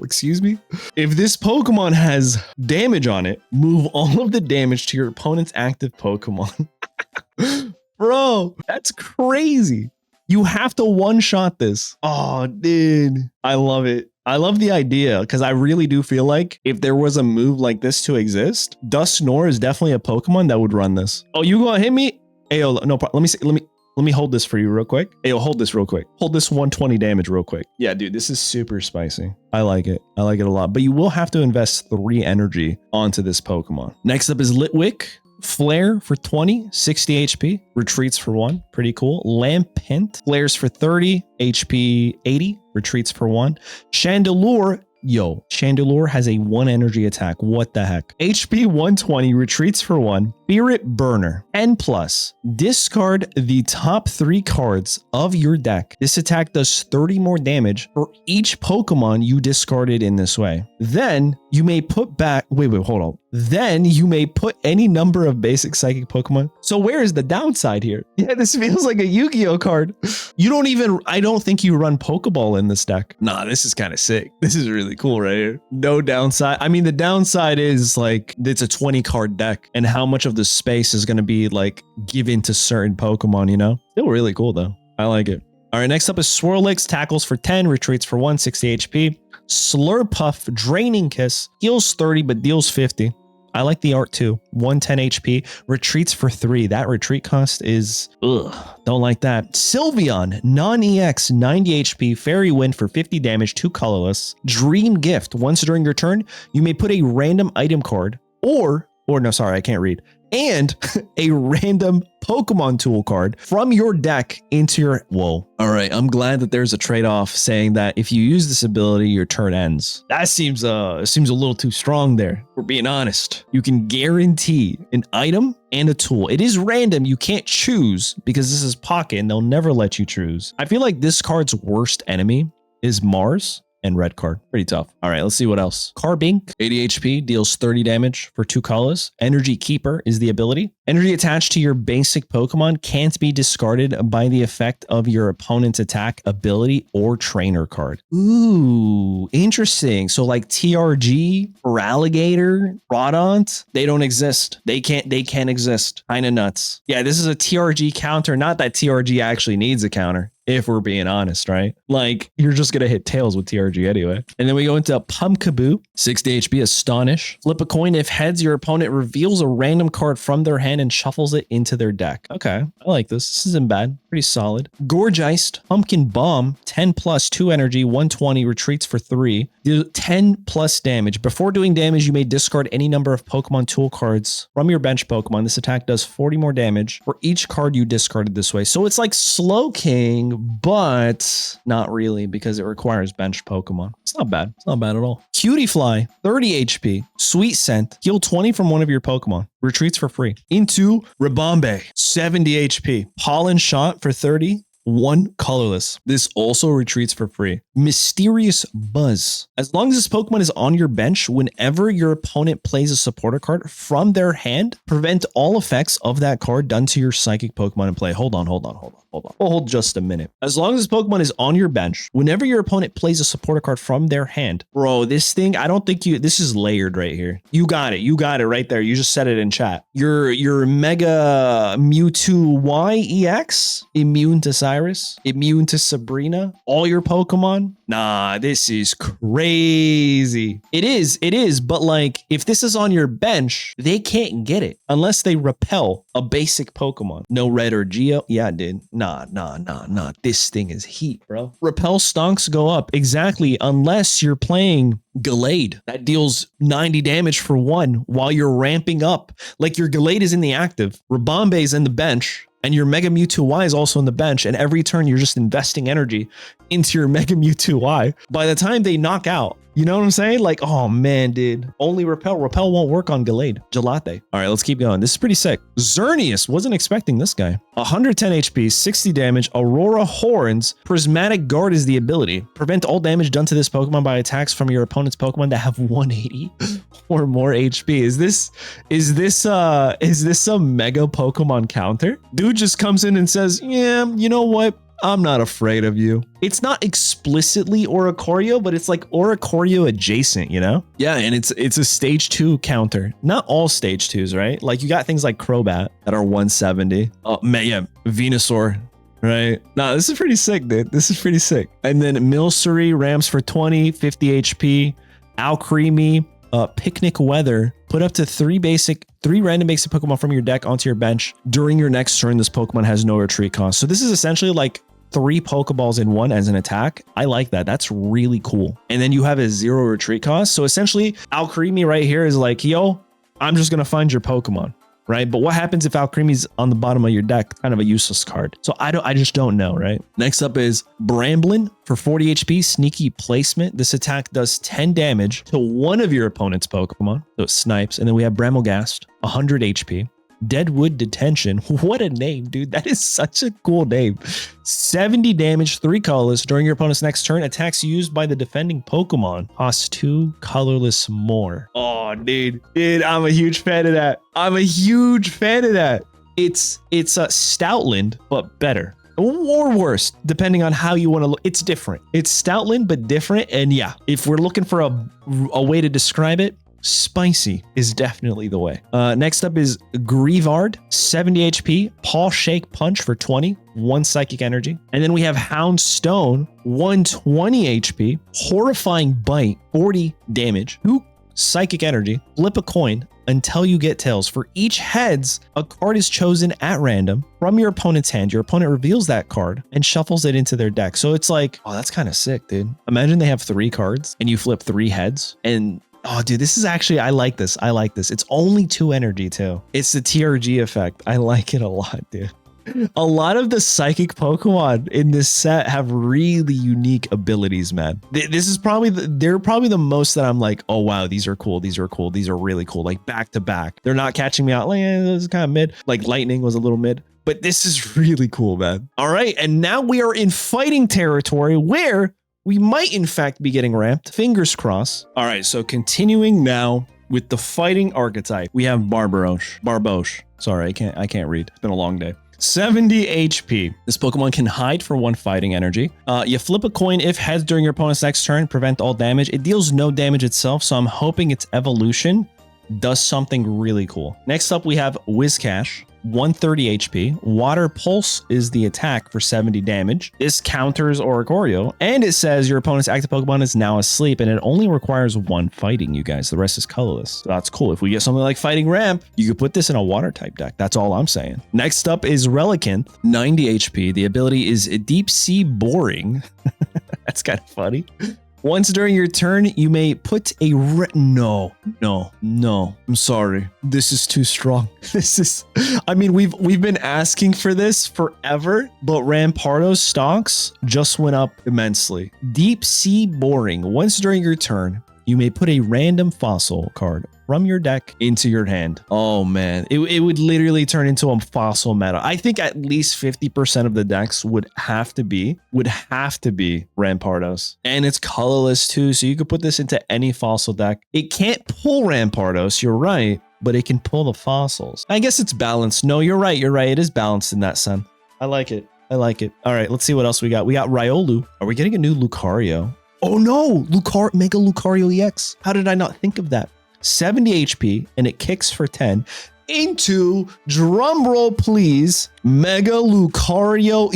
Excuse me? If this Pokemon has damage on it, move all of the damage to your opponent's active Pokemon. Bro, that's crazy. You have to one-shot this. Oh, dude. I love it. I love the idea because I really do feel like if there was a move like this to exist, Dusknoir is definitely a Pokemon that would run this. Oh, you gonna hit me? Ayo, no problem. Let me hold this for you real quick. Ayo, hold this real quick. Hold this 120 damage real quick. Yeah, dude, this is super spicy. I like it. I like it a lot. But you will have to invest 3 energy onto this Pokemon. Next up is Litwick. Flare for 20, 60 HP, retreats for 1, pretty cool. Lampent, flares for 30, HP 80, retreats for 1. Chandelure Yo, Chandelure has a 1 energy attack. What the heck? HP 120, retreats for 1. Spirit Burner. N+. Discard the top 3 cards of your deck. This attack does 30 more damage for each Pokemon you discarded in this way. Then you may put back... Wait, hold on. Then you may put any number of basic psychic Pokemon. So where is the downside here? Yeah, this feels like a Yu-Gi-Oh card. You don't even... I don't think you run Pokeball in this deck. Nah, this is kind of sick. This is really cool right here. No downside. I mean, the downside is like it's a 20 card deck and how much of the space is going to be like given to certain Pokemon, you know? Still really cool though. I like it. All right, next up is Swirlix, tackles for 10, retreats for 1, 60 HP. Slurpuff, Draining Kiss, heals 30 but deals 50. I like the art too. 110 HP, retreats for 3. That retreat cost is, don't like that. Sylveon, non-EX, 90 HP, Fairy Wind for 50 damage, 2 colorless. Dream Gift, once during your turn, you may put a random item card or no, sorry, I can't read. And a random Pokemon tool card from your deck into your... Whoa. All right, I'm glad that there's a trade-off saying that if you use this ability, your turn ends. That seems a little too strong there. We're being honest. You can guarantee an item and a tool. It is random. You can't choose because this is Pocket and they'll never let you choose. I feel like this card's worst enemy is Mars. And red card. Pretty tough. All right, let's see what else. Carbink, 80 HP, deals 30 damage for 2 colors. Energy Keeper is the ability. Energy attached to your basic Pokemon can't be discarded by the effect of your opponent's attack, ability, or trainer card. Ooh, interesting. So like TRG, Alligator, Rodont, they don't exist. They can't exist. Kinda nuts. Yeah, this is a TRG counter. Not that TRG actually needs a counter. If we're being honest, right? Like, you're just going to hit tails with TRG anyway. And then we go into Pumpkaboo, 60 HP, Astonish. Flip a coin. If heads, your opponent reveals a random card from their hand and shuffles it into their deck. Okay, I like this. This isn't bad. Pretty solid. Gorgeist, Pumpkin Bomb, 10 plus, 2 energy, 120, retreats for 3. Do 10 plus damage. Before doing damage, you may discard any number of Pokemon tool cards from your bench Pokemon. This attack does 40 more damage for each card you discarded this way. So it's like Slowking, but not really because it requires bench Pokemon. It's not bad. It's not bad at all. Cutiefly, 30 HP, Sweet Scent, heal 20 from one of your Pokemon. Retreats for free. Into Ribombe, 70 HP, Pollen Shot for 30. 1 colorless. This also retreats for free. Mysterious Buzz. As long as this Pokemon is on your bench, whenever your opponent plays a supporter card from their hand, prevent all effects of that card done to your psychic Pokemon in play. Hold on. Hold just a minute. As long as this Pokemon is on your bench, whenever your opponent plays a supporter card from their hand, bro, this thing, I don't think this is layered right here. You got it right there. You just said it in chat. Your Mega Mewtwo Y EX, immune to Cyrus, immune to Sabrina, all your Pokemon. Nah, this is crazy. It is, but like, if this is on your bench, they can't get it unless they repel a basic Pokemon. No Red or Geo. Yeah, it did. Nah. This thing is heat, bro. Repel stonks go up. Exactly, unless you're playing Gallade. That deals 90 damage for 1 while you're ramping up. Like your Gallade is in the active, Ribombe is in the bench, and your Mega Mewtwo Y is also in the bench, and every turn you're just investing energy into your Mega Mewtwo Y. By the time they knock out, you know what I'm saying? Like, oh man, dude. Only Repel. Repel won't work on Gallade. Gelate. All right, let's keep going. This is pretty sick. Xerneas. Wasn't expecting this guy. 110 HP, 60 damage, Aurora Horns. Prismatic Guard is the ability. Prevent all damage done to this Pokemon by attacks from your opponent's Pokemon that have 180 or more HP. Is this a Mega Pokemon counter? Dude just comes in and says, yeah, you know what? I'm not afraid of you. It's not explicitly Oricorio, but it's like Oricorio adjacent, you know? Yeah, and it's a stage 2 counter. Not all stage 2s, right? Like you got things like Crobat that are 170. Oh man, yeah, Venusaur, right? Nah, this is pretty sick, dude. This is pretty sick. And then Milcery rams for 20, 50 HP. Alcremie, Picnic Weather. Put up to 3 random basic Pokemon from your deck onto your bench. During your next turn, this Pokemon has no retreat cost. So this is essentially like 3 Pokeballs in 1 as an attack. I like that. That's really cool. And then you have a 0 retreat cost. So essentially, Alcremie right here is like, yo, I'm just going to find your Pokemon. right? But what happens if Alcremie's on the bottom of your deck? Kind of a useless card. So I just don't know, right? Next up is Bramblin for 40 HP, sneaky placement. This attack does 10 damage to one of your opponent's Pokemon. So it snipes. And then we have Bramblgast, 100 HP. Deadwood Detention. What a name, dude. That is such a cool name. 70 damage, 3 colorless. During your opponent's next turn, attacks used by the defending Pokemon cost 2 colorless more. Oh, dude, I'm a huge fan of that. It's a Stoutland, but better. Or worse, depending on how you want to look. It's different. It's Stoutland, but different. And yeah, if we're looking for a way to describe it, spicy is definitely the way. Next up is Grievard, 70 HP, Paw Shake Punch for 20, 1 psychic energy. And then we have Houndstone, 120 HP, Horrifying Bite, 40 damage, 2 psychic energy, flip a coin until you get tails. For each heads, a card is chosen at random from your opponent's hand. Your opponent reveals that card and shuffles it into their deck. So it's like, oh, that's kind of sick, dude. Imagine they have 3 cards and you flip 3 heads and oh, dude, this is actually, I like this. It's only 2 energy too. It's the TRG effect. I like it a lot, dude. A lot of the psychic Pokemon in this set have really unique abilities, man. This is probably, they're probably the most that I'm like, oh wow, these are cool. These are really cool. Like back to back. They're not catching me out. Like, this is kind of mid. Like Lightning was a little mid. But this is really cool, man. All right, and now we are in fighting territory where we might, in fact, be getting ramped. Fingers crossed. All right, so continuing now with the fighting archetype, we have Barboche. Sorry, I can't read. It's been a long day. 70 HP. This Pokemon can hide for 1 fighting energy. You flip a coin if heads during your opponent's next turn, prevent all damage. It deals no damage itself, so I'm hoping its evolution does something really cool. Next up, we have Whiscash. 130 HP. Water Pulse is the attack for 70 damage. This counters Oricorio, and it says your opponent's active Pokemon is now asleep, and it only requires 1 fighting, you guys. The rest is colorless. So that's cool. If we get something like Fighting Ramp, you could put this in a water type deck. That's all I'm saying. Next up is Relicanth, 90 HP. The ability is Deep Sea Boring. That's kind of funny. Once during your turn, you may put a no. I'm sorry. This is too strong. I mean, we've been asking for this forever, but Rampardo's stocks just went up immensely. Deep Sea Boring. Once during your turn, you may put a random fossil card from your deck into your hand. Oh man, it would literally turn into a fossil meta. I think at least 50% of the decks would have to be Rampardos. And it's colorless too, so you could put this into any fossil deck. It can't pull Rampardos, you're right, but it can pull the fossils. I guess it's balanced. No, you're right. It is balanced in that sense. I like it. All right, let's see what else we got. We got Riolu. Are we getting a new Lucario? Oh no, Mega Lucario EX. How did I not think of that? 70 HP, and it kicks for 10 into, drumroll please, Mega Lucario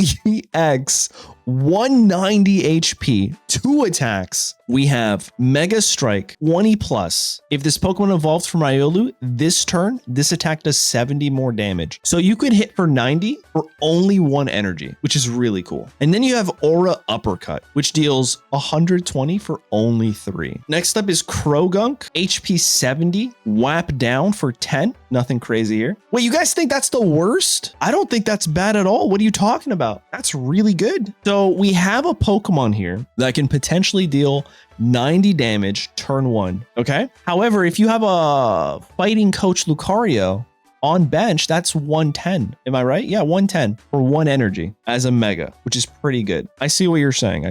EX, 190 HP, 2 attacks. We have Mega Strike, 20 plus. If this Pokemon evolves from Riolu, this turn, this attack does 70 more damage. So you could hit for 90 for only 1 energy, which is really cool. And then you have Aura Uppercut, which deals 120 for only 3. Next up is Krogunk, HP 70, Whap Down for 10. Nothing crazy here. Wait, you guys think that's the worst? I don't think that's bad at all. What are you talking about? That's really good. So we have a Pokemon here that can potentially deal 90 damage turn 1. Okay. However, if you have a Fighting Coach Lucario on bench, that's 110. Am I right? Yeah, 110 for 1 energy as a mega, which is pretty good. I see what you're saying.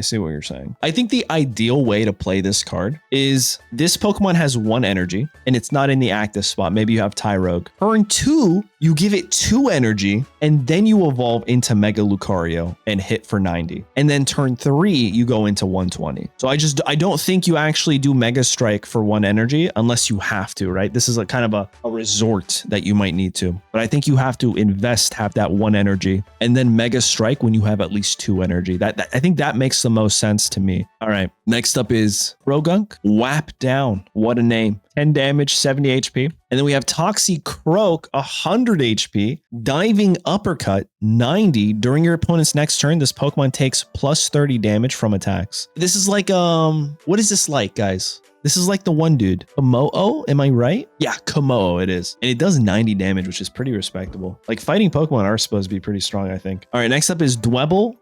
I think the ideal way to play this card is this Pokemon has 1 energy and it's not in the active spot. Maybe you have Tyrogue. Turn 2, you give it 2 energy and then you evolve into Mega Lucario and hit for 90. And then turn 3, you go into 120. So I don't think you actually do Mega Strike for 1 energy unless you have to, right? This is a kind of a resort that you might need to, but I think you have to have that 1 energy and then Mega Strike when you have at least 2 energy. I think that makes the most sense to me. All right, next up is Krogunk, Whap Down. What a name. 10 damage, 70 HP. And then we have Toxicroak, 100 HP, Diving Uppercut, 90. During your opponent's next turn, this Pokemon takes plus 30 damage from attacks. This is like, what is this like, guys? This is like the one dude. Komo-o, am I right? Yeah, Komo-o it is. And it does 90 damage, which is pretty respectable. Like fighting Pokemon are supposed to be pretty strong, I think. All right, next up is Dwebble.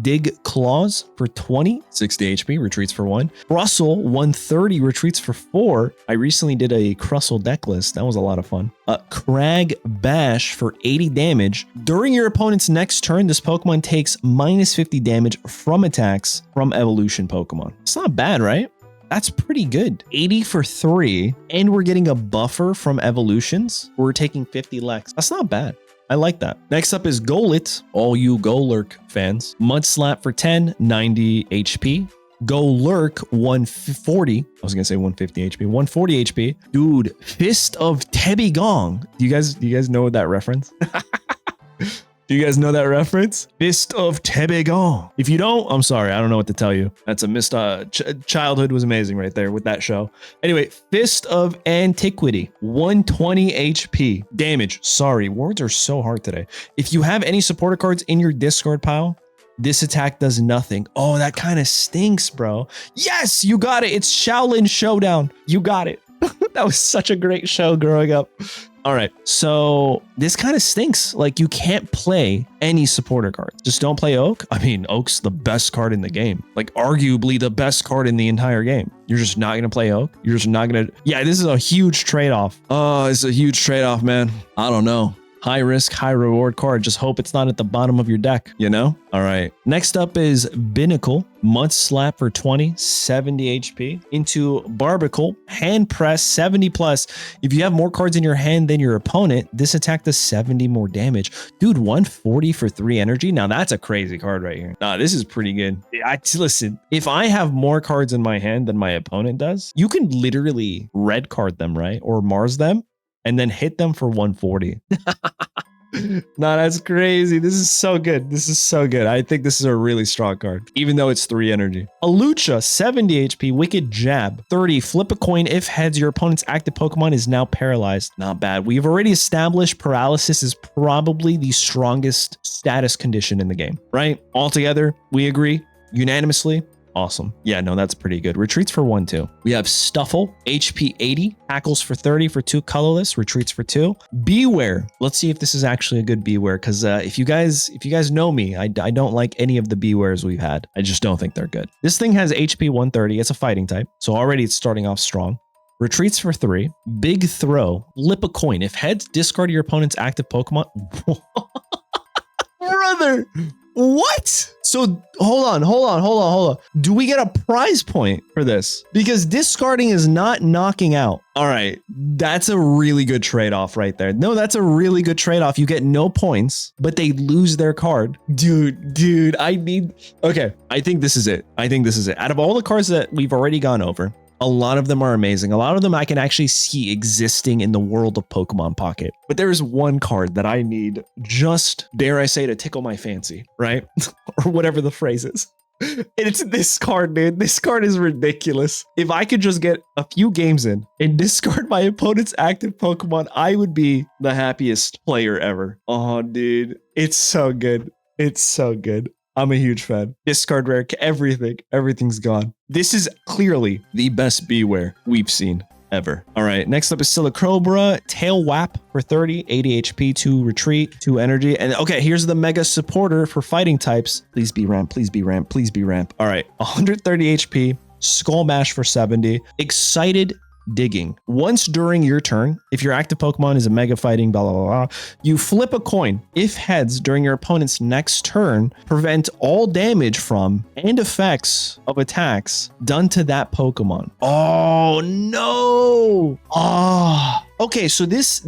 Dig Claws for 20, 60 HP, retreats for 1. Crustle, 130, retreats for 4. I recently did a Crustle deck list. That was a lot of fun. Crag Bash for 80 damage. During your opponent's next turn, this Pokemon takes minus 50 damage from attacks from evolution Pokemon. It's not bad, right? That's pretty good. 80 for 3, and we're getting a buffer from evolutions. We're taking 50 Lex. That's not bad. I like that. Next up is Golett, all you Golurk fans. Mud Slap for 10, 90 HP. Golurk, 140. I was gonna say 150 HP, 140 HP. Dude, Fist of Tebigong. Do you guys know that reference? Do you guys know that reference? Fist of Tebigong. If you don't, I'm sorry. I don't know what to tell you. That's a missed childhood was amazing right there with that show. Anyway, Fist of Antiquity, 120 HP. Damage. Sorry, words are so hard today. If you have any supporter cards in your discard pile, this attack does nothing. Oh, that kind of stinks, bro. Yes, you got it. It's Shaolin Showdown. You got it. That was such a great show growing up. All right, so this kind of stinks. Like you can't play any supporter cards. Just don't play Oak. I mean, Oak's the best card in the game. Like arguably the best card in the entire game. You're just not gonna play Oak. You're just not gonna. Yeah, this is a huge trade-off. Oh, it's a huge trade-off, man. I don't know. High risk, high reward card. Just hope it's not at the bottom of your deck, you know? All right. Next up is Binnacle. Mud Slap for 20, 70 HP. Into Barbicle. Hand Press, 70 plus. If you have more cards in your hand than your opponent, this attack does 70 more damage. Dude, 140 for 3 energy. Now that's a crazy card right here. Nah, this is pretty good. Listen, if I have more cards in my hand than my opponent does, you can literally red card them, right? Or Mars them. And then hit them for 140. Nah, that's crazy. This is so good. This is so good. I think this is a really strong card, even though it's 3 energy. Alucha, 70 HP. Wicked Jab, 30. Flip a coin. If heads, your opponent's active Pokemon is now paralyzed. Not bad. We've already established paralysis is probably the strongest status condition in the game, right? Altogether, we agree unanimously. Awesome. Yeah, no, that's pretty good. Retreats for 1, too. We have Stuffle, HP 80, tackles for 30 for 2 colorless, retreats for 2. Beware. Let's see if this is actually a good Beware, because if you guys know me, I don't like any of the Bewares we've had. I just don't think they're good. This thing has HP 130. It's a fighting type, so already it's starting off strong. Retreats for 3. Big Throw. Flip a coin. If heads, discard your opponent's active Pokemon. Brother. What? So hold on. Do we get a prize point for this? Because discarding is not knocking out. All right. That's a really good trade-off right there. No, that's a really good trade-off. You get no points, but they lose their card. Dude, okay. I think this is it. Out of all the cards that we've already gone over, a lot of them are amazing. A lot of them I can actually see existing in the world of Pokemon Pocket. But there is one card that I need just, dare I say, to tickle my fancy, right? Or whatever the phrase is. And it's this card, dude. This card is ridiculous. If I could just get a few games in and discard my opponent's active Pokemon, I would be the happiest player ever. Oh, dude. It's so good. It's so good. I'm a huge fan. Discard rare, everything's gone. This is clearly the best Beware we've seen ever. All right, next up is Silicobra, Tail Whap for 30, 80 HP, 2 retreat, 2 energy. And okay, here's the mega supporter for fighting types. Please be ramp, please be ramp, please be ramp. All right, 130 HP, Skull Mash for 70, Excited Digging. Once during your turn, if your active Pokemon is a mega fighting, blah, blah, blah, blah, you flip a coin. If heads during your opponent's next turn, prevent all damage from and effects of attacks done to that Pokemon. Oh, no. Okay, so this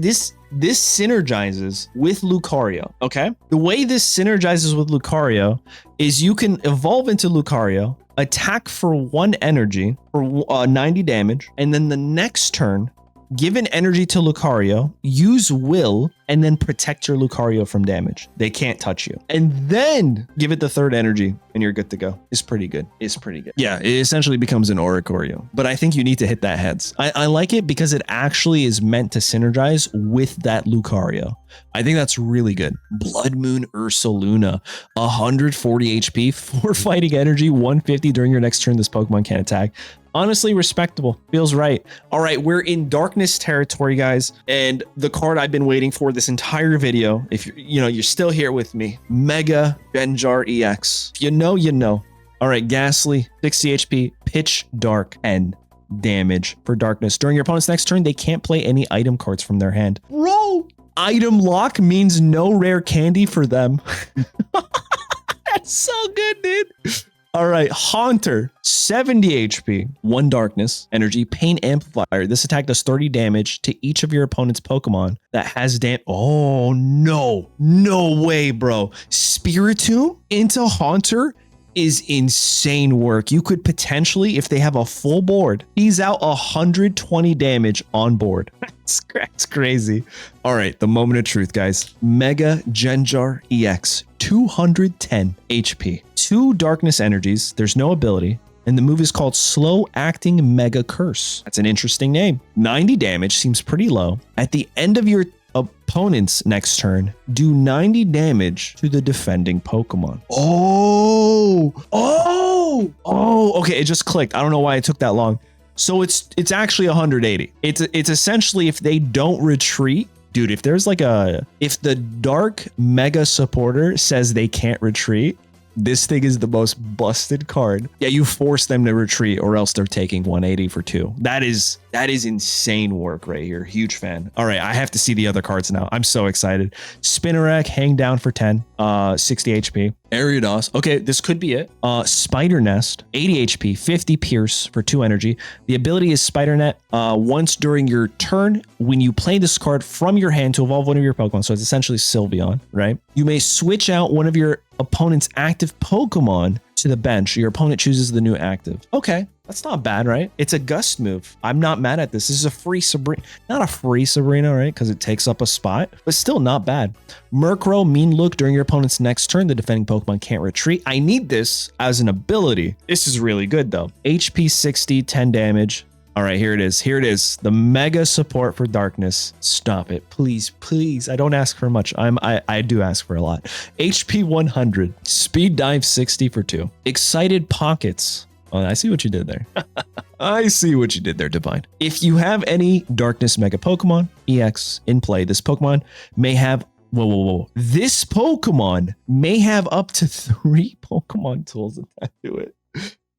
synergizes with Lucario, okay? The way this synergizes with Lucario is you can evolve into Lucario, attack for 1 energy for 90 damage, and then the next turn, give an energy to Lucario, use Will and then protect your Lucario from damage. They can't touch you. And then give it the third energy and you're good to go. It's pretty good. It's pretty good. Yeah, it essentially becomes an Oricorio, but I think you need to hit that heads. I like it because it actually is meant to synergize with that Lucario. I think that's really good. Blood Moon Ursaluna, 140 HP, 4 fighting energy, 150 during your next turn. This Pokemon can attack. Honestly, respectable. Feels right. All right, we're in darkness territory, guys. And the card I've been waiting for this entire video, if you're still here with me, Mega Genjar EX. If you know, you know. All right, Ghastly, 60 HP, Pitch Dark, and damage for darkness. During your opponent's next turn, they can't play any item cards from their hand. Bro, item lock means no rare candy for them. That's so good, dude. All right, Haunter, 70 HP, 1 darkness, energy, pain amplifier. This attack does 30 damage to each of your opponent's Pokemon that has Oh, no. No way, bro. Spiritomb into Haunter is insane work. You could potentially, if they have a full board, ease out 120 damage on board. That's crazy. All right, the moment of truth, guys. Mega Genjar EX, 210 HP, 2 darkness energies. There's no ability. And the move is called Slow Acting Mega Curse. That's an interesting name. 90 damage seems pretty low. At the end of your opponent's next turn, do 90 damage to the defending Pokemon. Okay, it just clicked. I don't know why it took that long. So it's actually 180. It's essentially, if they don't retreat, dude, if the dark mega supporter says they can't retreat, this thing is the most busted card. Yeah, you force them to retreat or else they're taking 180 for 2. That is insane work right here. Huge fan. All right, I have to see the other cards now. I'm so excited. Spinarak, hang down for 10, 60 HP. Ariados. Okay, this could be it. Spider Nest, 80 HP, 50 Pierce for 2 energy. The ability is Spider Net. Once during your turn, when you play this card from your hand to evolve one of your Pokemon, so it's essentially Sylveon, right? You may switch out one of your opponent's active Pokemon to the bench. Your opponent chooses the new active. Okay, that's not bad, right? It's a gust move. I'm not mad at this. This is a free Sabrina. Not a free Sabrina, right? Because it takes up a spot, but still not bad. Murkrow, Mean Look. During your opponent's next turn, the defending Pokemon can't retreat. I need this as an ability. This is really good, though. HP 60, 10 damage. All right, here it is. Here it is. The mega support for darkness. Stop it. Please, please. I don't ask for much. I do ask for a lot. HP 100. Speed dive 60 for 2. Excited Pockets. Oh, I see what you did there. I see what you did there, Divine. If you have any Darkness Mega Pokemon EX in play, this Pokemon may have... Whoa. This Pokemon may have up to 3 Pokemon tools attached to it.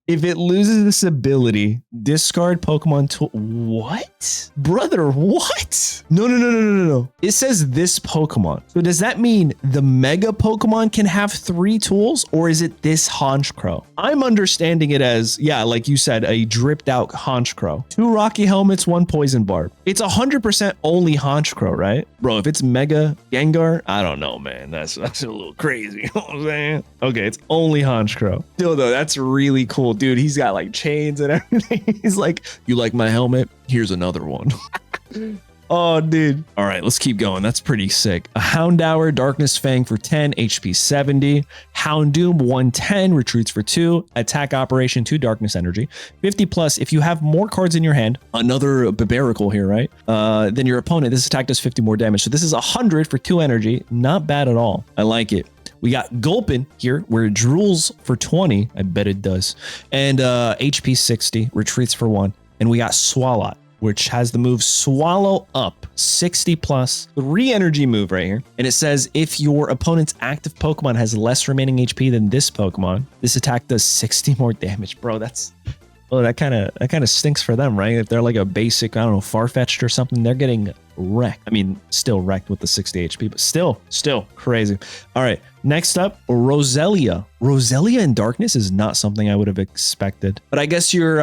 If it loses this ability, discard Pokemon tool. What? Brother, what? No. It says this Pokemon. So does that mean the Mega Pokemon can have 3 tools, or is it this Honchkrow? I'm understanding it as, yeah, like you said, a dripped out Honchkrow. 2 Rocky Helmets, 1 Poison Barb. It's 100% only Honchkrow, right? Bro, if it's Mega Gengar, I don't know, man. That's a little crazy. You know what I'm saying? Okay, it's only Honchkrow. Still though, that's really cool. Dude, he's got like chains and everything. He's like, you like my helmet? Here's another one. Oh, dude. All right, let's keep going. That's pretty sick. A Houndour, Darkness Fang for 10, HP 70. Houndoom, 110, retreats for 2. Attack Operation, 2 Darkness Energy. 50 plus. If you have more cards in your hand, another Biberical here, right? Then your opponent, this attack does 50 more damage. So this is 100 for 2 energy. Not bad at all. I like it. We got Gulpin here, where it drools for 20. I bet it does. And HP 60, retreats for 1. And we got Swalot, which has the move Swallow Up, 60 plus, 3 energy move right here. And it says if your opponent's active Pokemon has less remaining HP than this Pokemon, this attack does 60 more damage. Bro, that's... Well, that kind of stinks for them, right? If they're like a basic, I don't know, Farfetch'd or something, they're getting wrecked. I mean, still wrecked with the 60 HP, but still crazy. All right, next up, Roselia. Roselia in darkness is not something I would have expected, but I guess you're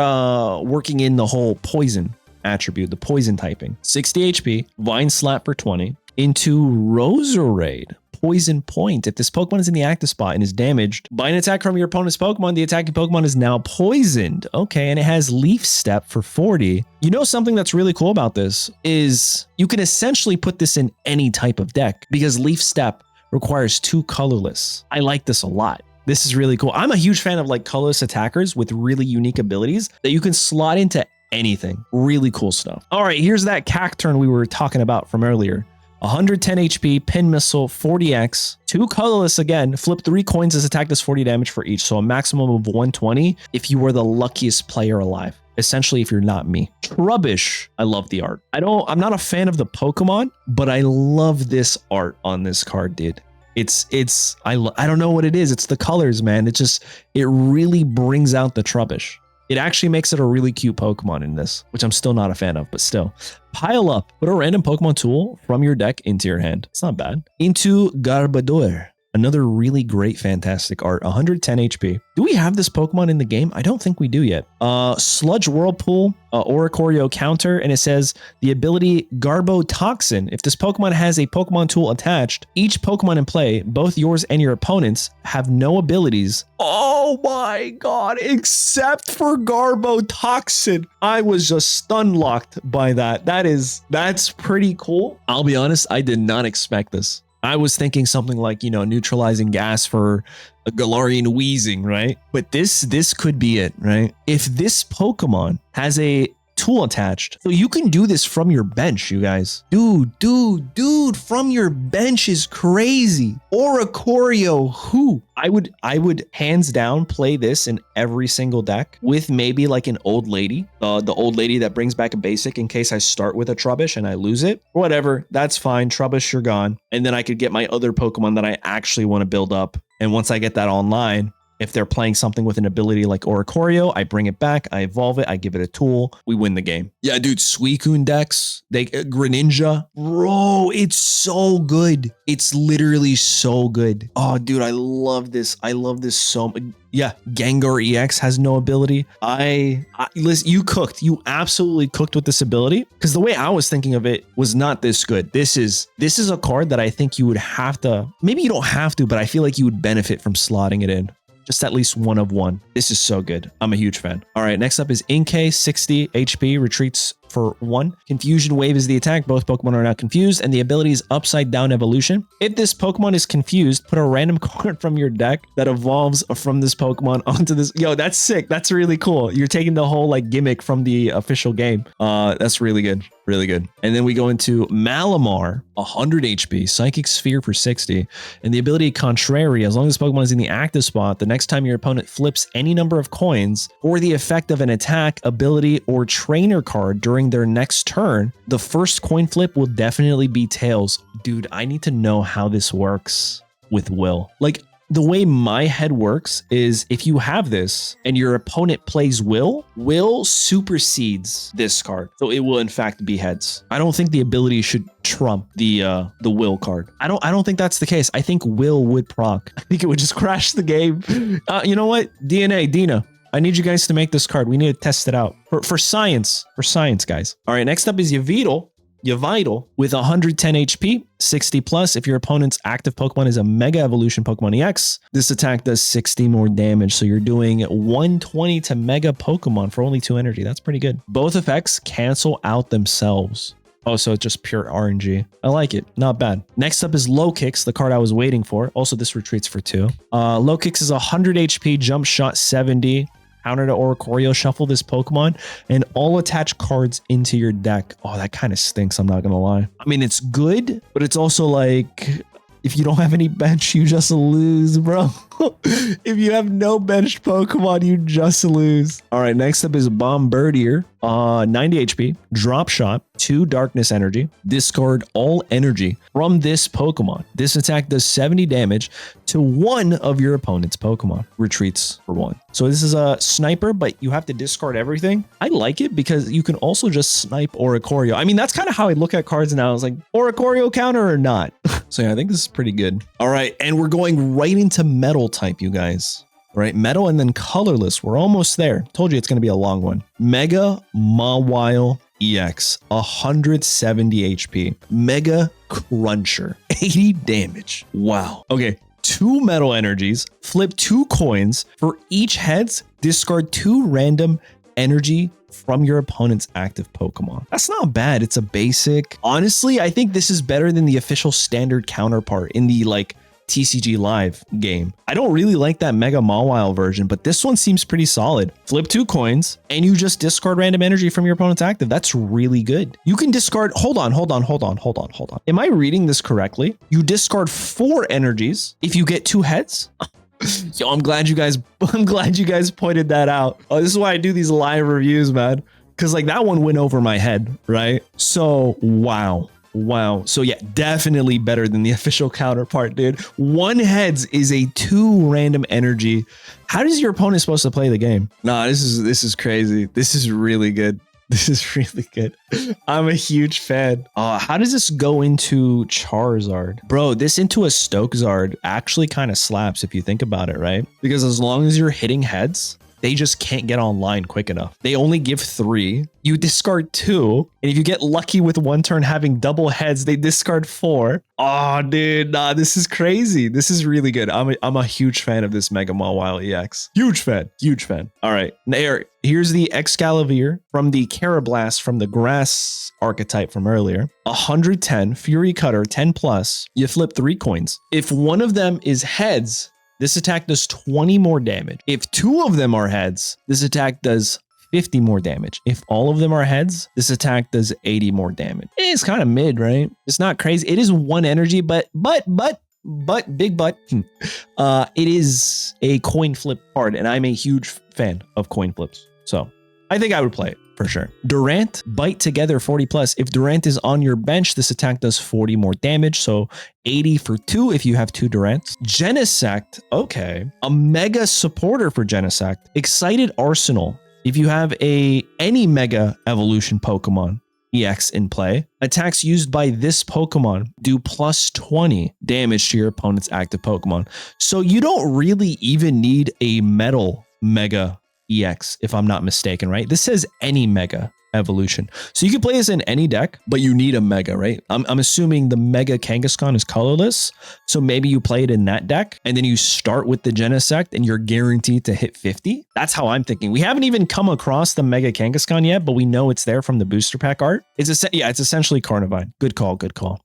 working in the whole poison attribute, the poison typing. 60 HP, Vine Slap for 20. Into Roserade. Poison Point. If this Pokemon is in the active spot and is damaged by an attack from your opponent's Pokemon, the attacking Pokemon is now poisoned. Okay, and it has Leaf Step for 40. You know, something that's really cool about this is you can essentially put this in any type of deck because Leaf Step requires 2 colorless. I like this a lot. This is really cool. I'm a huge fan of like colorless attackers with really unique abilities that you can slot into anything. Really cool stuff. All right, here's that Cacturn we were talking about from earlier. 110 HP, Pin Missile, 40x, 2 colorless again, flip 3 coins as attack does 40 damage for each. So a maximum of 120 if you were the luckiest player alive. Essentially, if you're not me. Trubbish. I love the art. I'm not a fan of the Pokemon, but I love this art on this card, dude. I don't know what it is. It's the colors, man. It really brings out the Trubbish. It actually makes it a really cute Pokemon in this, which I'm still not a fan of, but still. Pile up. Put a random Pokemon tool from your deck into your hand. It's not bad. Into Garbodor. Another really great, fantastic art. 110 HP. Do we have this Pokemon in the game? I don't think we do yet. Sludge Whirlpool, Oricorio counter, and it says the ability Garbotoxin. If this Pokemon has a Pokemon tool attached, each Pokemon in play, both yours and your opponent's, have no abilities. Oh my god, except for Garbotoxin. I was just stun locked by that. That's pretty cool. I'll be honest, I did not expect this. I was thinking something like, neutralizing gas for a Galarian Wheezing, right? But this could be it, right? If this Pokemon has a tool attached, so you can do this from your bench, you guys. Dude, from your bench is crazy. Oricorio, who? I would hands down play this in every single deck with maybe like an old lady, the old lady that brings back a basic in case I start with a Trubbish and I lose it. Whatever, that's fine. Trubbish, you're gone. And then I could get my other Pokemon that I actually want to build up. And once I get that online, if they're playing something with an ability like Oricorio, I bring it back, I evolve it, I give it a tool, we win the game. Yeah, dude, Suicune decks, Greninja, bro, it's so good. It's literally so good. Oh, dude, I love this. I love this so much. Yeah, Gengar EX has no ability. Listen, you absolutely cooked with this ability because the way I was thinking of it was not this good. This is a card that I think you would have to, maybe you don't have to, but I feel like you would benefit from slotting it in. Just at least one of one. This is so good. I'm a huge fan. All right, next up is Inkay, 60 HP, retreats for 1. Confusion Wave is the attack. Both Pokemon are now confused, and the ability is Upside Down Evolution. If this Pokemon is confused, put a random card from your deck that evolves from this Pokemon onto this. Yo, that's sick. That's really cool. You're taking the whole like gimmick from the official game. That's really good. Really good. And then we go into Malamar, 100 HP, Psychic Sphere for 60, and the ability Contrary. As long as Pokemon is in the active spot, the next time your opponent flips any number of coins for the effect of an attack, ability, or trainer card during their next turn, the first coin flip will definitely be tails. Dude, I need to know how this works with Will. Like, the way my head works is if you have this and your opponent plays Will supersedes this card. So it will in fact be heads. I don't think the ability should trump the Will card. I don't think that's the case. I think Will would proc. I think it would just crash the game. You know what? Dina, I need you guys to make this card. We need to test it out for science. For science, guys. All right, next up is Yveltal with 110 HP, 60 plus. If your opponent's active Pokemon is a Mega Evolution Pokemon EX, this attack does 60 more damage. So you're doing 120 to Mega Pokemon for only 2 energy. That's pretty good. Both effects cancel out themselves. Oh, so it's just pure RNG. I like it. Not bad. Next up is Low Kicks, the card I was waiting for. Also, this retreats for 2. Low Kicks is 100 HP, Jump Shot 70. Counter to Oricorio, shuffle this Pokemon and all attach cards into your deck. Oh, that kind of stinks, I'm not gonna lie. I mean, it's good, but it's also like, if you don't have any bench, you just lose, bro. If you have no benched Pokemon, you just lose. All right, next up is Bombardier. 90 HP, Drop Shot, 2 Darkness Energy. Discard all energy from this Pokemon. This attack does 70 damage to one of your opponent's Pokemon. Retreats for 1. So this is a sniper, but you have to discard everything. I like it because you can also just snipe Oricorio. I mean, that's kind of how I look at cards now. I was like, Oricorio counter or not? So yeah, I think this is pretty good. All right, and we're going right into Metal type, you guys. All right, Metal and then Colorless. We're almost there. Told you it's going to be a long one. Mega Mawile EX, 170 HP. Mega Cruncher, 80 damage. Wow. Okay, 2 metal energies, flip 2 coins. For each heads, discard 2 random energy from your opponent's active Pokemon. That's not bad. It's a basic. Honestly, I think this is better than the official standard counterpart in the like TCG Live game. I don't really like that Mega Mawile version, but this one seems pretty solid. Flip 2 coins and you just discard random energy from your opponent's active. That's really good. You can discard, hold on. Am I reading this correctly? You discard 4 energies if you get 2 heads. Yo, I'm glad you guys pointed that out. Oh, this is why I do these live reviews, man. Cause like that one went over my head, right? So wow. So yeah, definitely better than the official counterpart, dude. 1 heads is a 2 random energy. How does your opponent supposed to play the game? Nah, this is crazy. This is really good. This is really good. I'm a huge fan. How does this go into Charizard? Bro, this into a Stokezard actually kind of slaps if you think about it, right? Because as long as you're hitting heads, they just can't get online quick enough. They only give 3. You discard 2. And if you get lucky with 1 turn having double heads, they discard 4. Oh, dude, nah, this is crazy. This is really good. I'm a huge fan of this Mega Mawile EX. Huge fan. All right, now here's the Excalibur from the Carablast from the Grass archetype from earlier. 110, Fury Cutter, 10 plus. You flip 3 coins. If one of them is heads, this attack does 20 more damage. If 2 of them are heads, this attack does 50 more damage. If all of them are heads, this attack does 80 more damage. It's kind of mid, right? It's not crazy. It is 1 energy, but big butt. It is a coin flip card, and I'm a huge fan of coin flips. So I think I would play it for sure. Durant, bite together 40 plus. If Durant is on your bench, this attack does 40 more damage. So 80 for 2 if you have 2 Durants. Genesect, okay. A mega supporter for Genesect. Excited Arsenal. If you have any mega evolution Pokemon EX in play, attacks used by this Pokemon do plus 20 damage to your opponent's active Pokemon. So you don't really even need a metal mega EX, if I'm not mistaken, right? This says any mega evolution. So you can play this in any deck, but you need a mega, right? I'm assuming the mega Kangaskhan is colorless. So maybe you play it in that deck and then you start with the Genesect and you're guaranteed to hit 50. That's how I'm thinking. We haven't even come across the mega Kangaskhan yet, but we know it's there from the booster pack art. It's essentially Carnivine. Good call.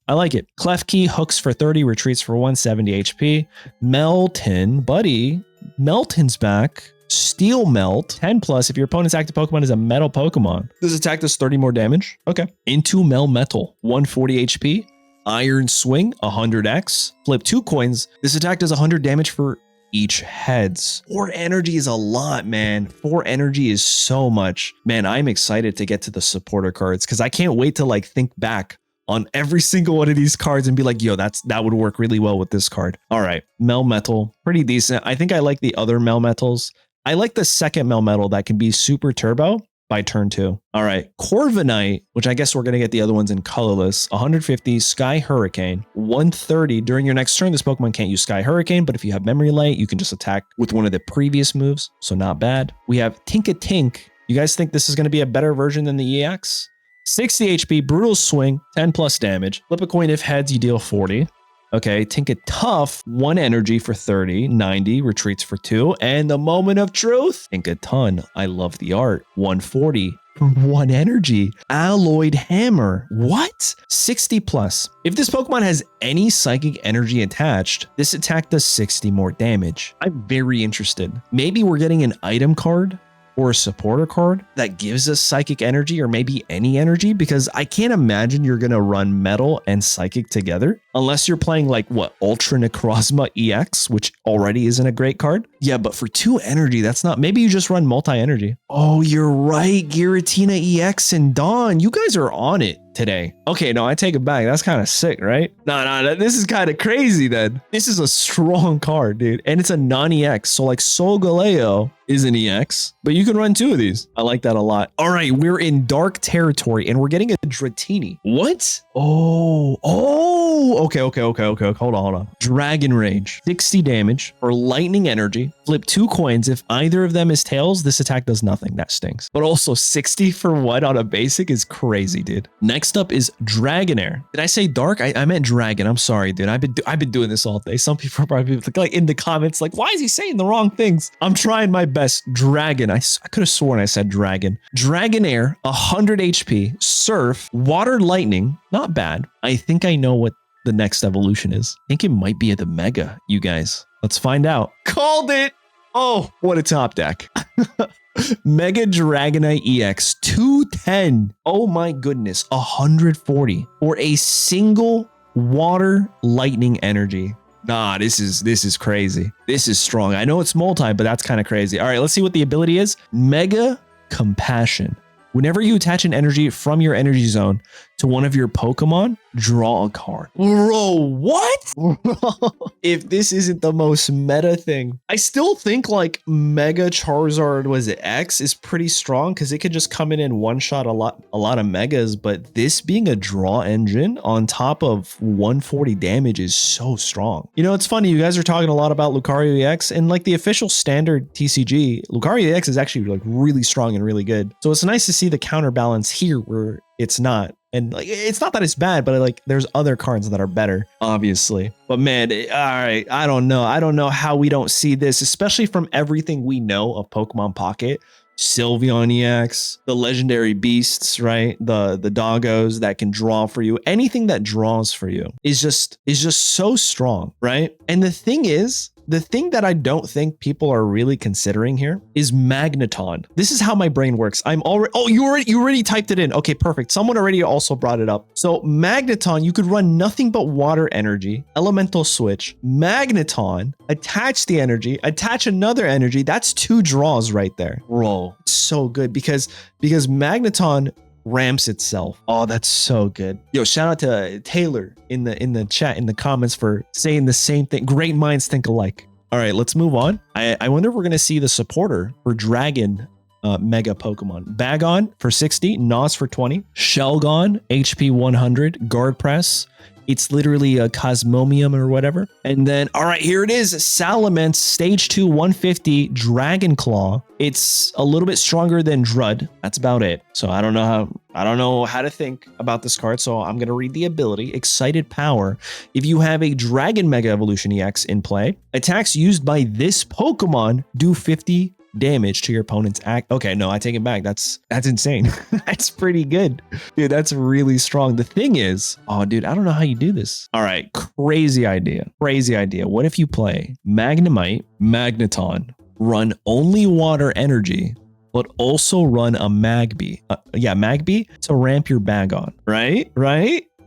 I like it. Klefki hooks for 30, retreats for 170 HP. Melton, buddy. Melton's back. Steel Melt, 10 plus. If your opponent's active Pokemon is a metal Pokemon, this attack does 30 more damage. Okay. Into Melmetal, 140 HP. Iron Swing, 100x. Flip 2 coins. This attack does 100 damage for each heads. 4 energy is a lot, man. 4 energy is so much. Man, I'm excited to get to the supporter cards because I can't wait to like think back on every single one of these cards and be like, yo, that would work really well with this card. All right. Melmetal, pretty decent. I think I like the other Melmetals. I like the second Melmetal that can be super turbo by turn 2. All right. Corviknight, which I guess we're going to get the other ones in colorless. 150, Sky Hurricane. 130. During your next turn, this Pokemon can't use Sky Hurricane, but if you have Memory Light, you can just attack with one of the previous moves. So not bad. We have Tinkatink. You guys think this is going to be a better version than the EX? 60 HP, Brutal Swing, 10 plus damage. Flip a coin if heads, you deal 40. Okay, Tinkatuff, 1 energy for 30, 90, retreats for 2, and the moment of truth, Tinkaton, I love the art, 140, 1 energy, Alloyed Hammer, what? 60 plus. If this Pokemon has any psychic energy attached, this attack does 60 more damage. I'm very interested. Maybe we're getting an item card or a supporter card that gives us psychic energy or maybe any energy, because I can't imagine you're going to run metal and psychic together unless you're playing like what, Ultra Necrozma EX, which already isn't a great card. Yeah, but for 2 energy, that's not, maybe you just run multi-energy. Oh, you're right. Giratina EX and Dawn. You guys are on it today. Okay, no, I take it back. That's kind of sick, right? No, this is kind of crazy then. This is a strong card, dude. And it's a non-EX. So like Solgaleo is an EX, but you can run 2 of these. I like that a lot. All right, we're in dark territory and we're getting a Dratini. What? Oh, Oh, okay. Hold on. Dragon Rage, 60 damage for lightning energy. Flip 2 coins. If either of them is tails, this attack does nothing. That stinks. But also 60 for what on a basic is crazy, dude. Next up is Dragonair. Did I say dark? I meant dragon. I'm sorry, dude. I've been doing this all day. Some people are probably like in the comments, like, why is he saying the wrong things? I'm trying my best. Dragon. I could have sworn I said dragon. Dragonair, 100 HP, surf, water lightning. Not bad. I think I know what the next evolution is. I think it might be the Mega, you guys. Let's find out. Called it. Oh, what a top deck. Mega Dragonite EX 210. Oh my goodness. 140 for a single water lightning energy. Nah, this is crazy. This is strong. I know it's multi, but that's kind of crazy. All right, let's see what the ability is. Mega Compassion. Whenever you attach an energy from your energy zone to one of your Pokemon, draw a card. Bro, what? If this isn't the most meta thing. I still think like Mega Charizard, was it X, is pretty strong because it could just come in and one-shot a lot of Megas, but this being a draw engine on top of 140 damage is so strong. You know, it's funny, you guys are talking a lot about Lucario EX, and like the official standard TCG, Lucario EX is actually like really strong and really good. So it's nice to see the counterbalance here where it's not. And like, it's not that it's bad, but like there's other cards that are better, obviously. But man, all right, I don't know how we don't see this, especially from everything we know of Pokemon Pocket. Sylveon EX, the legendary beasts, right? The doggos that can draw for you. Anything that draws for you is just so strong, right? And the thing is, the thing that I don't think people are really considering here is Magneton. This is how my brain works. I'm already, oh, you already typed it in. Okay, perfect. Someone already also brought it up. So Magneton, you could run nothing but water energy, elemental switch, Magneton, attach the energy, attach another energy. That's 2 draws right there. Bro, it's so good because Magneton ramps itself. Oh, that's so good. Yo, shout out to Taylor in the chat, in the comments, for saying the same thing. Great minds think alike. All right, let's move on. I wonder if we're going to see the supporter for Dragon Mega Pokemon. Bagon for 60, Nos for 20, Shelgon, HP 100, Guard Press. It's literally a Cosmomium or whatever. And then, all right, here it is. Salamence, Stage 2, 150, Dragon Claw. It's a little bit stronger than Drud. That's about it. So I don't know how to think about this card. So I'm going to read the ability. Excited Power. If you have a Dragon Mega Evolution EX in play, attacks used by this Pokemon do 50 damage to your opponent's act. Okay, no, I take it back. That's insane. That's pretty good. Dude, that's really strong. The thing is, oh, dude, I don't know how you do this. All right, crazy idea. What if you play Magnemite, Magneton, run only water energy, but also run a Magby? Magby to ramp your Bagon, right?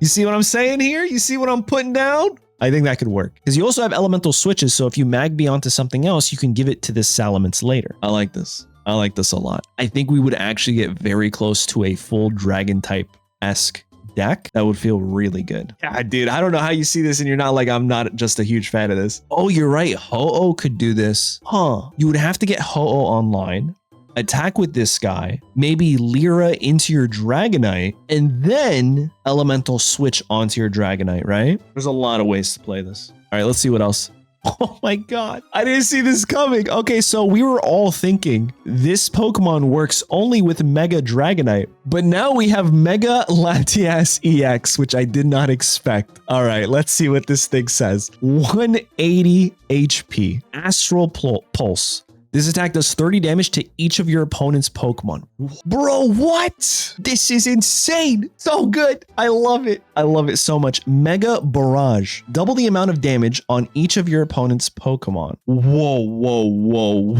You see what I'm saying here? You see what I'm putting down? I think that could work because you also have elemental switches. So if you Magby onto something else, you can give it to this Salamence later. I like this a lot. I think we would actually get very close to a full dragon type-esque deck. That would feel really good. Yeah, dude, I don't know how you see this and you're not like, I'm not just a huge fan of this. Oh, you're right. Ho-Oh could do this. Huh. You would have to get Ho-Oh online, attack with this guy, maybe Lyra into your Dragonite, and then elemental switch onto your Dragonite, right? There's a lot of ways to play this. All right, let's see what else. Oh my God, I didn't see this coming. Okay, so we were all thinking this Pokemon works only with Mega Dragonite, but now we have Mega Latias EX, which I did not expect. All right, let's see what this thing says. 180 HP, Astral Pulse. This attack does 30 damage to each of your opponent's Pokemon. Bro, what? This is insane. So good. I love it. I love it so much. Mega Barrage. Double the amount of damage on each of your opponent's Pokemon. Whoa.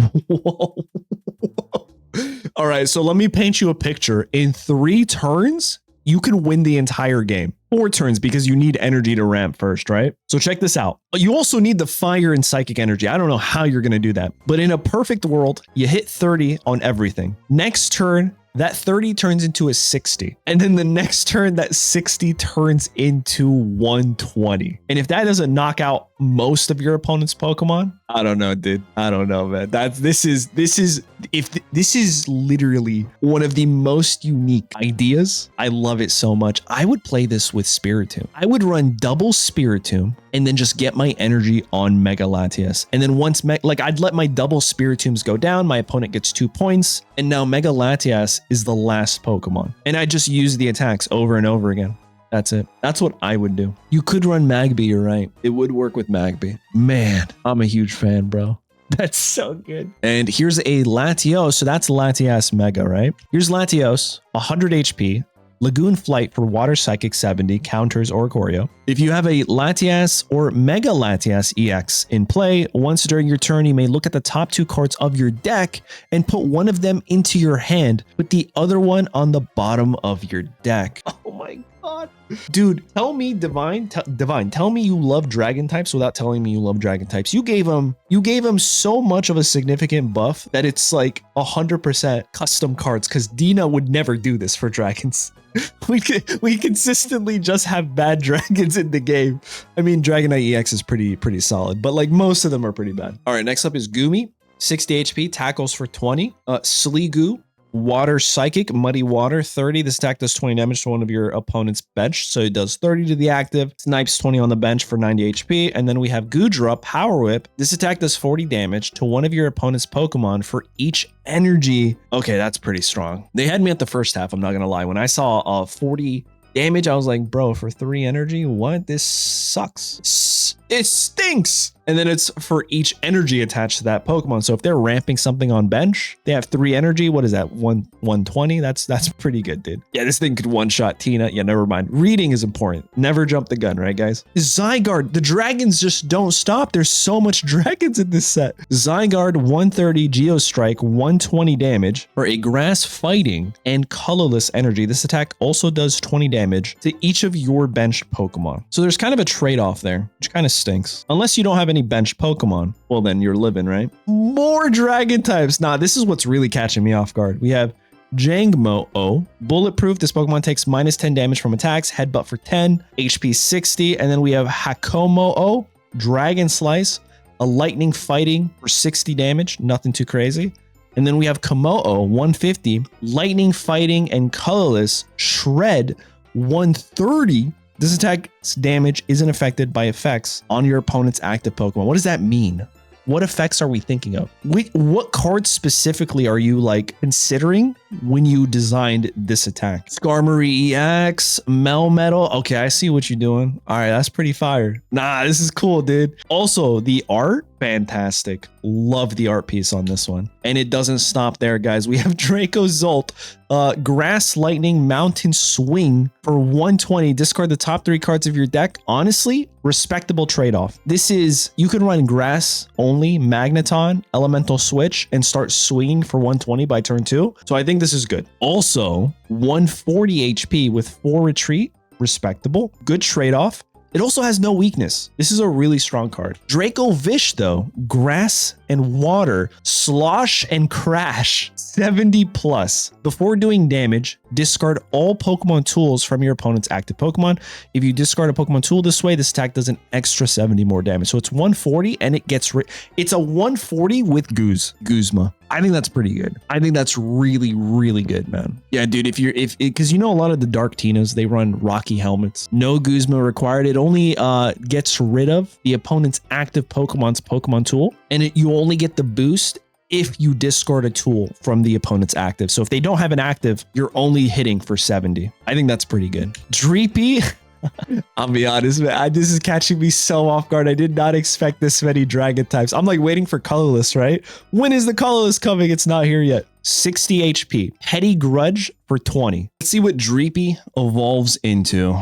All right, so let me paint you a picture. In 3 turns, you can win the entire game. 4 turns because you need energy to ramp first, right? So check this out. You also need the fire and psychic energy. I don't know how you're going to do that, but in a perfect world, you hit 30 on everything. Next turn, that 30 turns into a 60. And then the next turn, that 60 turns into 120. And if that doesn't knock out most of your opponent's Pokemon. I don't know, dude. I don't know, man. This is literally one of the most unique ideas. I love it so much. I would play this with Spiritomb. I would run double Spiritomb and then just get my energy on Mega Latias. And then once, I'd let my double Spiritombs go down, my opponent gets 2 points, and now Mega Latias is the last Pokemon. And I just use the attacks over and over again. That's it. That's what I would do. You could run Magby, you're right. It would work with Magby. Man, I'm a huge fan, bro. That's so good. And here's a Latios. So that's Latias Mega, right? Here's Latios, 100 HP. Lagoon Flight for Water Psychic 70, counters Oricorio. If you have a Latias or Mega Latias EX in play, once during your turn, you may look at the top 2 cards of your deck and put one of them into your hand, put the other one on the bottom of your deck. Oh my God. Dude, tell me, Divine, tell me you love dragon types without telling me you love dragon types. You gave him so much of a significant buff that it's like 100% custom cards, because Dina would never do this for dragons. We consistently just have bad dragons in the game. I mean, Dragonite EX is pretty solid, but like most of them are pretty bad. All right, next up is Goomy, 60 HP, tackles for 20. Sliggoo, Water Psychic, Muddy Water, 30. This attack does 20 damage to one of your opponent's bench. So it does 30 to the active, snipes 20 on the bench for 90 HP. And then we have Goodra, Power Whip. This attack does 40 damage to one of your opponent's Pokemon for each energy. Okay, that's pretty strong. They had me at the first half, I'm not gonna lie. When I saw 40 damage, I was like, bro, for 3 energy, what? This sucks. It stinks. And then it's for each energy attached to that Pokemon. So if they're ramping something on bench, they have 3 energy. What is that? 120? That's pretty good, dude. Yeah, this thing could one-shot Tina. Yeah, never mind. Reading is important. Never jump the gun, right, guys? Zygarde. The dragons just don't stop. There's so much dragons in this set. Zygarde, 130 Geostrike, 120 damage for a grass fighting and colorless energy. This attack also does 20 damage to each of your benched Pokemon. So there's kind of a trade-off there, which kind of stinks. Unless you don't have any bench Pokemon, well, then you're living, right? More dragon types. Nah, this is what's really catching me off guard. We have Jangmo-O, bulletproof. This Pokemon takes -10 damage from attacks, headbutt for 10, HP 60. And then we have Hakomo-O, Dragon Slice, a lightning fighting for 60 damage, nothing too crazy. And then we have Komo-O, 150, lightning fighting and colorless, shred, 130. This attack's damage isn't affected by effects on your opponent's active Pokemon. What does that mean? What effects are we thinking of? What cards specifically are you like considering when you designed this attack? Skarmory EX, Melmetal. Okay, I see what you're doing. All right, that's pretty fire. Nah, this is cool, dude. Also, the art, fantastic. Love the art piece on this one. And it doesn't stop there, guys. We have Draco Zolt, Grass Lightning Mountain Swing for 120. Discard the top 3 cards of your deck. Honestly, respectable trade-off. This is, you can run grass only, Magneton, Elemental Switch, and start swinging for 120 by turn 2. So I think this is good. Also, 140 HP with 4 retreat, respectable. Good trade-off. It also has no weakness. This is a really strong card. Draco Vish, though, grass and water, slosh and crash, 70 plus. Before doing damage, discard all Pokemon tools from your opponent's active Pokemon. If you discard a Pokemon tool this way, this attack does an extra 70 more damage. So it's 140 and it gets it's a 140 with Guzma. I think that's pretty good. I think that's really, really good, man. Yeah, dude, because you know a lot of the Dark Tinas, they run Rocky helmets. No Guzma required. It only gets rid of the opponent's active Pokemon's Pokemon tool, and you only get the boost if you discard a tool from the opponent's active. So if they don't have an active, you're only hitting for 70. I think that's pretty good. Dreepy. I'll be honest, man. This is catching me so off guard. I did not expect this many dragon types. I'm like waiting for colorless, right? When is the colorless coming? It's not here yet. 60 HP. Petty Grudge for 20. Let's see what Dreepy evolves into.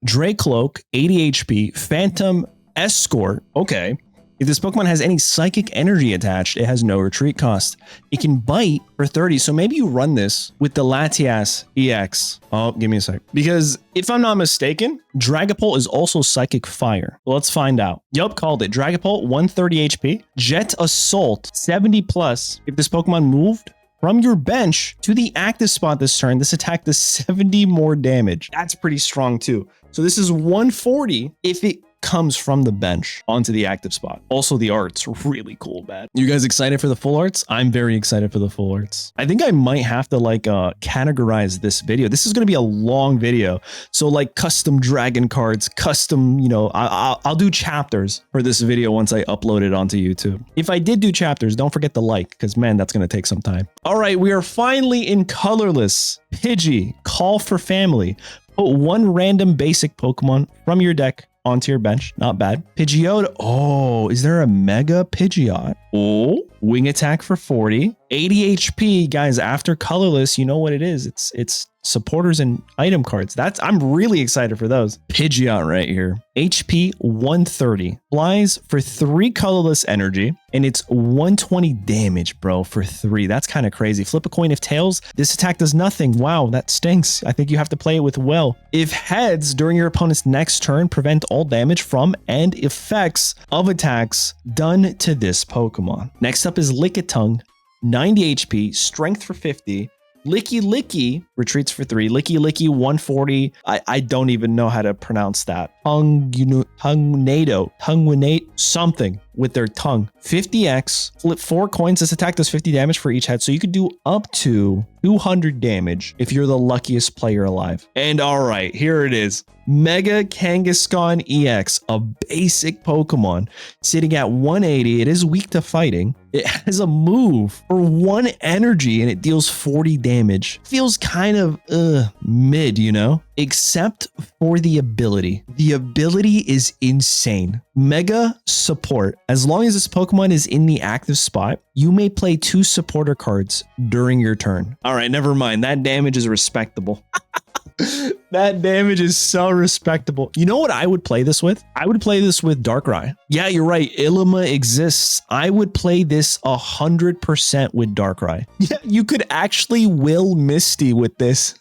Dracloak, 80 HP. Phantom Escort. Okay. If this Pokemon has any psychic energy attached, it has no retreat cost. It can bite for 30. So maybe you run this with the Latias EX. Oh, give me a sec. Because if I'm not mistaken, Dragapult is also Psychic Fire. Well, let's find out. Yup, called it. Dragapult, 130 HP. Jet Assault, 70 plus. If this Pokemon moved from your bench to the active spot this turn, this attack does 70 more damage. That's pretty strong too. So this is 140 if it comes from the bench onto the active spot. Also, the art's really cool, man. You guys excited for the full arts? I'm very excited for the full arts. I think I might have to like categorize this video. This is going to be a long video. So like custom dragon cards, custom, you know, I'll do chapters for this video once I upload it onto YouTube. If I did do chapters, don't forget to like, because man, that's going to take some time. All right, we are finally in colorless. Pidgey, call for family. Put one random basic Pokemon from your deck onto your bench. Not bad. Pidgeotto. Oh, is there a Mega Pidgeot? Oh, wing attack for 40. 80 HP. Guys, after colorless, you know what it is. It's supporters and item cards. I'm really excited for those. Pidgeot right here. HP 130. Flies for 3 colorless energy. And it's 120 damage, bro, for 3. That's kind of crazy. Flip a coin if tails. This attack does nothing. Wow, that stinks. I think you have to play it with well. If heads, during your opponent's next turn, prevent all damage from and effects of attacks done to this Pokemon. Next up is Lickitung. 90 HP, strength for 50. Licky Licky retreats for 3. Licky Licky 140. I don't even know how to pronounce that. Tunguinate something with their tongue. 50x. Flip 4 coins. This attack does 50 damage for each head. So you could do up to 200 damage if you're the luckiest player alive. And all right, here it is. Mega Kangaskhan EX, a basic Pokemon sitting at 180. It is weak to fighting. It has a move for 1 energy and it deals 40 damage. Feels kind of mid, you know? Except for the ability. The ability is insane. Mega support. As long as this Pokemon is in the active spot, you may play 2 supporter cards during your turn. All right, never mind. That damage is respectable. That damage is so respectable. You know what I would play this with? I would play this with Darkrai. Yeah, you're right. Ilima exists. I would play this 100% with Darkrai. Yeah, you could actually will Misty with this.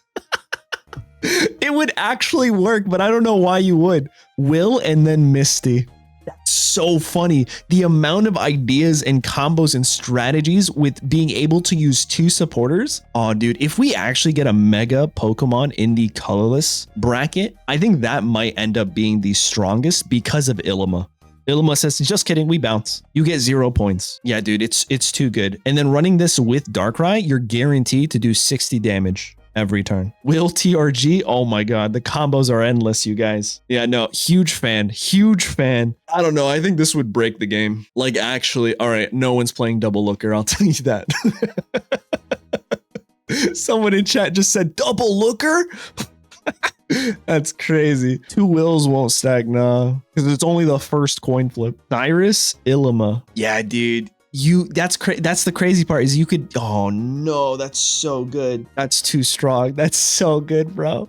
It would actually work, but I don't know why you would. Will and then Misty. That's so funny. The amount of ideas and combos and strategies with being able to use 2 supporters. Oh, dude, if we actually get a Mega Pokemon in the colorless bracket, I think that might end up being the strongest because of Ilima. Ilima says, just kidding, we bounce. You get 0 points. Yeah, dude, it's too good. And then running this with Darkrai, you're guaranteed to do 60 damage every turn. Will TRG? Oh my god, the combos are endless, you guys. Yeah, no, huge fan. I don't know, I think this would break the game. Like, actually, all right, no one's playing Double Looker, I'll tell you that. Someone in chat just said, Double Looker? That's crazy. 2 wills won't stack, nah. Because it's only the first coin flip. Cyrus, Ilima. Yeah, dude. That's the crazy part is you could, oh no, that's so good. That's too strong. That's so good, bro.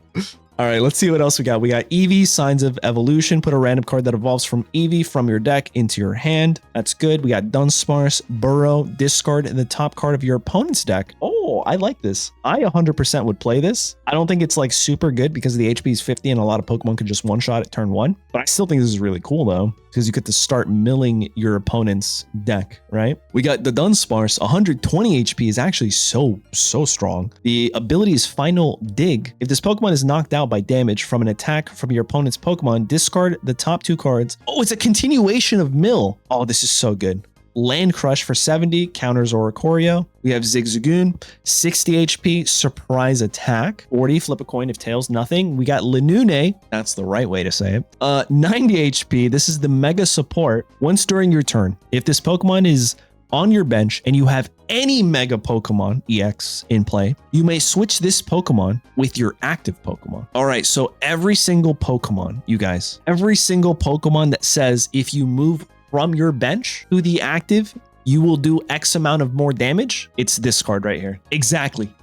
All right, let's see what else we got. We got Eevee, Signs of Evolution. Put a random card that evolves from Eevee from your deck into your hand. That's good. We got Dunsparce, Burrow, discard the top card of your opponent's deck. Oh, I like this. I 100% would play this. I don't think it's like super good because the HP is 50 and a lot of Pokemon could just one-shot at turn 1. But I still think this is really cool though, because you get to start milling your opponent's deck, right? We got the Dunsparce, 120 HP is actually so strong. The ability is Final Dig. If this Pokemon is knocked out by damage from an attack from your opponent's Pokemon, discard the top 2 cards. Oh, it's a continuation of Mill. Oh, this is so good. Land Crush for 70, counters Oricorio. We have Zigzagoon, 60 HP, surprise attack. 40, flip a coin if tails, nothing. We got Linune, that's the right way to say it. 90 HP, this is the Mega Support. Once during your turn, if this Pokemon is on your bench and you have any Mega Pokemon EX in play, you may switch this Pokemon with your active Pokemon. All right, so every single Pokemon, you guys, every single Pokemon that says if you move from your bench to the active, you will do X amount of more damage. It's this card right here. Exactly.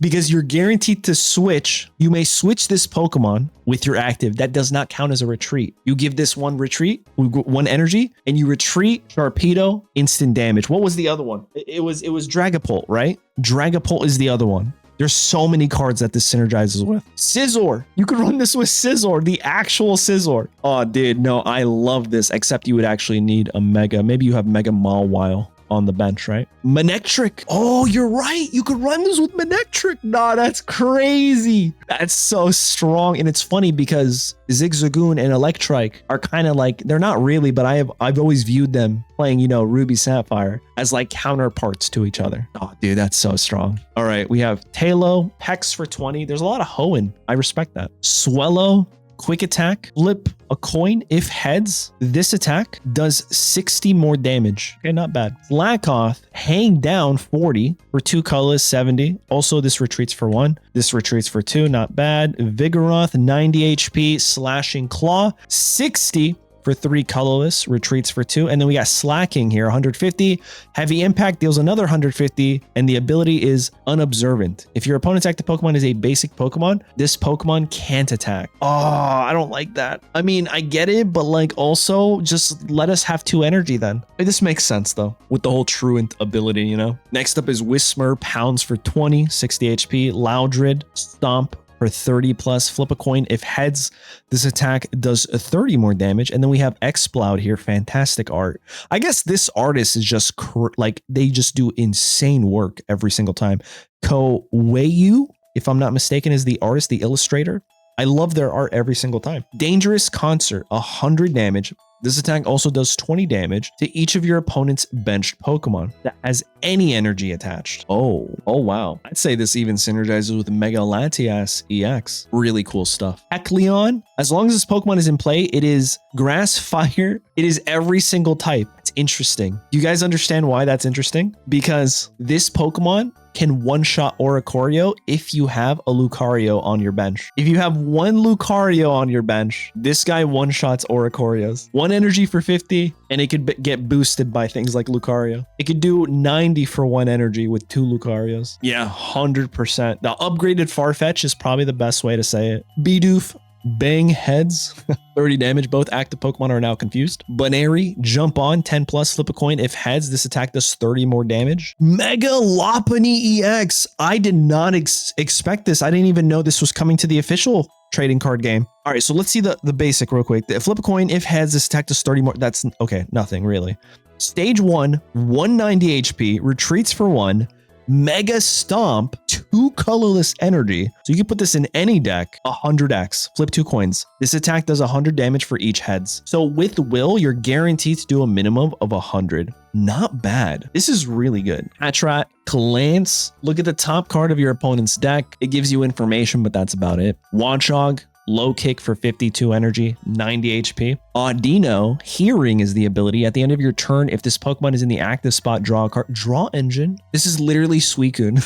Because you're guaranteed to switch. You may switch this Pokemon with your active. That does not count as a retreat. You give this 1 retreat, 1 energy, and you retreat, Sharpedo, instant damage. What was the other one? It was Dragapult, right? Dragapult is the other one. There's so many cards that this synergizes with. Scizor. You could run this with Scizor, the actual Scizor. Oh, dude, no, I love this, except you would actually need a Mega. Maybe you have Mega Mawile on the bench, right? Manectric. Oh, you're right. You could run this with Manectric. Nah, that's crazy. That's so strong. And it's funny because Zigzagoon and Electrike are kind of like, they're not really, but I've always viewed them playing, you know, Ruby Sapphire as like counterparts to each other. Oh, dude, that's so strong. All right, we have Talo, Hex for 20. There's a lot of Hoenn. I respect that. Swellow, quick attack, flip a coin. If heads, this attack does 60 more damage. Okay, not bad. Blackoth, hang down 40 for 2 colors, 70. Also, this retreats for 1. This retreats for 2, not bad. Vigoroth, 90 HP, slashing claw, 60 for 3 colorless, retreats for 2. And then we got slacking here, 150. Heavy impact deals another 150. And the ability is unobservant. If your opponent's active Pokemon is a basic Pokemon, this Pokemon can't attack. Oh, I don't like that. I mean, I get it, but like also just let us have 2 energy then. This makes sense though, with the whole Truant ability, you know? Next up is Whismur, pounds for 20, 60 HP. Loudred, Stomp, for 30 plus, flip a coin. If heads, this attack does 30 more damage. And then we have Exploud here. Fantastic art. I guess this artist is just like, they just do insane work every single time. Kowayu, if I'm not mistaken, is the artist, the illustrator. I love their art every single time. Dangerous Concert, 100 damage. This attack also does 20 damage to each of your opponent's benched Pokemon that has any energy attached. Oh wow. I'd say this even synergizes with Mega Latias EX. Really cool stuff. Ekleon, as long as this Pokemon is in play, it is Grass, Fire. It is every single type. It's interesting. Do you guys understand why that's interesting? Because this Pokemon can one-shot Oricorio if you have a Lucario on your bench. If you have one Lucario on your bench, this guy one-shots Oricorios. 1 energy for 50, and it could get boosted by things like Lucario. It could do 90 for 1 energy with 2 Lucarios. Yeah, 100%. The upgraded Farfetch is probably the best way to say it. Bidoof, bang heads, 30 damage. Both active Pokemon are now confused. Baneri, jump on, 10 plus, flip a coin. If heads, this attack does 30 more damage. Mega Lopunny EX. I did not expect this. I didn't even know this was coming to the official trading card game. All right, so let's see the basic real quick. Flip a coin. If heads, this attack does 30 more. That's okay, nothing really. Stage 1, 190 HP, retreats for 1. Mega Stomp, 2 colorless energy. So you can put this in any deck, 100x, flip 2 coins. This attack does 100 damage for each heads. So with Will, you're guaranteed to do a minimum of 100. Not bad. This is really good. Hatrat, Glance. Look at the top card of your opponent's deck. It gives you information, but that's about it. Wanchog, low kick for 52 energy, 90 HP. Audino, hearing is the ability. At the end of your turn, if this Pokemon is in the active spot, draw a card. Draw Engine. This is literally Suicune,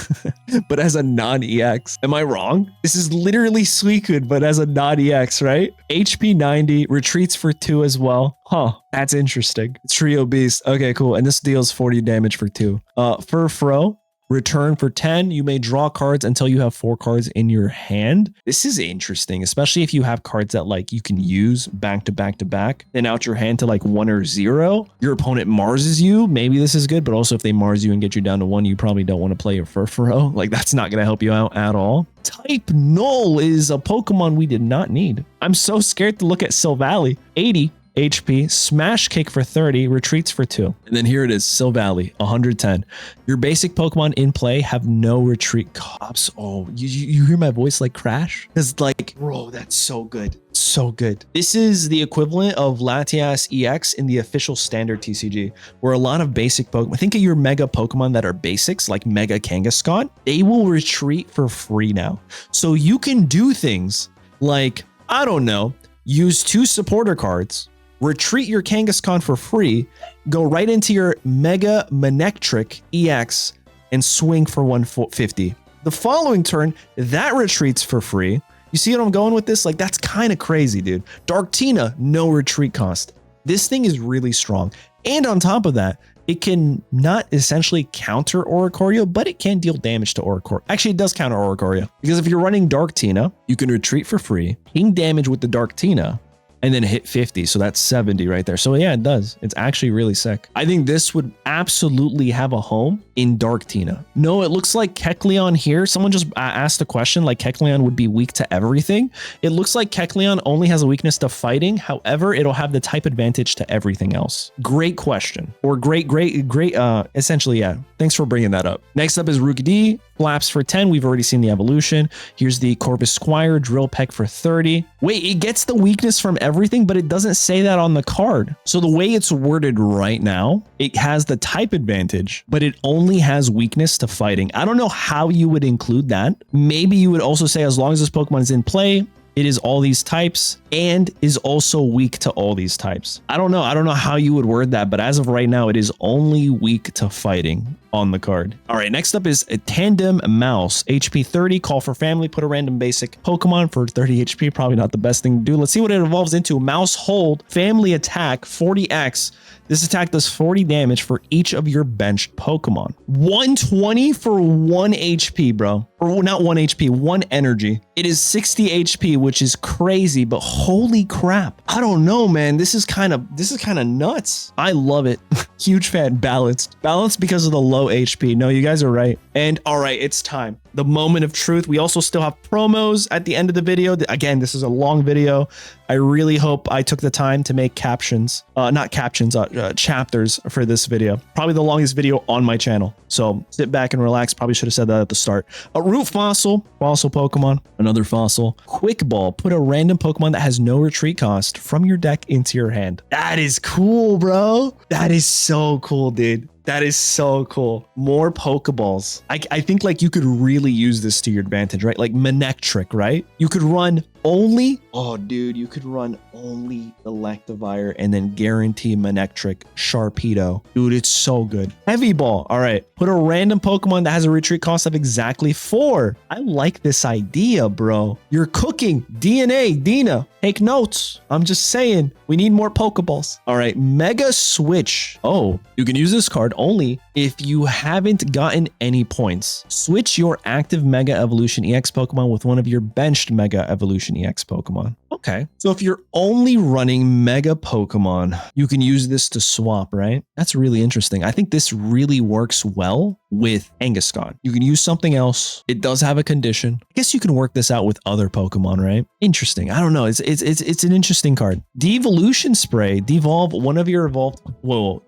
but as a non-EX. Am I wrong? This is literally Suicune, but as a non-EX, right? HP 90, retreats for 2 as well. Huh, that's interesting. Trio Beast. Okay, cool. And this deals 40 damage for 2. Furfro, return for 10. You may draw cards until you have 4 cards in your hand. This is interesting, especially if you have cards that like you can use back to back to back, then out your hand to like 1 or 0. Your opponent Marses you. Maybe this is good, but also if they Mars you and get you down to 1, you probably don't want to play your Furfuro. Like that's not going to help you out at all. Type Null is a Pokemon we did not need. I'm so scared to look at Silvally. 80 HP, Smash Kick for 30, retreats for 2. And then here it is, Silvally, 110. Your basic Pokemon in play have no retreat cops. Oh, you hear my voice like crash? It's like, bro, that's so good. So good. This is the equivalent of Latias EX in the official standard TCG, where a lot of basic Pokemon, think of your mega Pokemon that are basics, like Mega Kangaskhan, they will retreat for free now. So you can do things like, I don't know, use 2 supporter cards, retreat your Kangaskhan for free, go right into your Mega Manectric EX, and swing for 150. The following turn, that retreats for free. You see what I'm going with this? Like, that's kind of crazy, dude. Darktina, no retreat cost. This thing is really strong. And on top of that, it can not essentially counter Oricorio, but it can deal damage to Oricorio. Actually, it does counter Oricorio. Because if you're running Darktina, you can retreat for free, ping damage with the Darktina, and then hit 50. So that's 70 right there. So yeah, it does. It's actually really sick. I think this would absolutely have a home in Dark Tina. No, it looks like Kecleon here. Someone just asked a question like Kecleon would be weak to everything. It looks like Kecleon only has a weakness to fighting. However, it'll have the type advantage to everything else. Great question. Or great, essentially, yeah. Thanks for bringing that up. Next up is Rookidee. Flaps for 10. We've already seen the evolution. Here's the Corvus Squire, Drill Peck for 30. Wait, it gets the weakness from everything, but it doesn't say that on the card. So the way it's worded right now, it has the type advantage, but it only has weakness to fighting. I don't know how you would include that. Maybe you would also say as long as this Pokemon is in play, it is all these types and is also weak to all these types. I don't know. I don't know how you would word that, but as of right now, it is only weak to fighting on the card. All right, next up is a Tandem Mouse. HP 30, call for family, put a random basic Pokemon for 30 HP. Probably not the best thing to do. Let's see what it evolves into. Mouse Hold, family attack, 40x. This attack does 40 damage for each of your benched Pokemon. 120 for 1 HP, bro. Or not 1 HP, 1 energy. It is 60 HP, which is crazy, but holy crap. I don't know, man. This is kind of nuts. I love it. Huge fan. Balanced. Balanced because of the low HP. No, you guys are right. And all right, it's time. The moment of truth. We also still have promos at the end of the video. Again, this is a long video. I really hope I took the time to make captions, not captions, chapters for this video. Probably the longest video on my channel. So sit back and relax. Probably should have said that at the start. A Root Fossil Pokemon, another fossil. Quick Ball, put a random Pokemon that has no retreat cost from your deck into your hand. That is cool, bro. That is so cool, dude. That is so cool. More Pokeballs. I think like you could really use this to your advantage, right? Like Manectric, right? You could run only, oh dude, you could run only Electivire and then guarantee Manectric, Sharpedo. Dude, it's so good. Heavy Ball. All right. Put a random Pokemon that has a retreat cost of exactly 4. I like this idea, bro. You're cooking. DNA, Dina. Take notes. I'm just saying, we need more Pokeballs. All right, Mega Switch. Oh, you can use this card only if you haven't gotten any points. Switch your active Mega Evolution EX Pokemon with one of your benched Mega Evolution EX Pokemon. Okay, so if you're only running Mega Pokemon, you can use this to swap, right? That's really interesting. I think this really works well with Kangaskhan. You can use something else. It does have a condition. I guess you can work this out with other Pokemon, right? Interesting. I don't know. It's an interesting card. Devolution Spray. Devolve one of your evolved Pokemon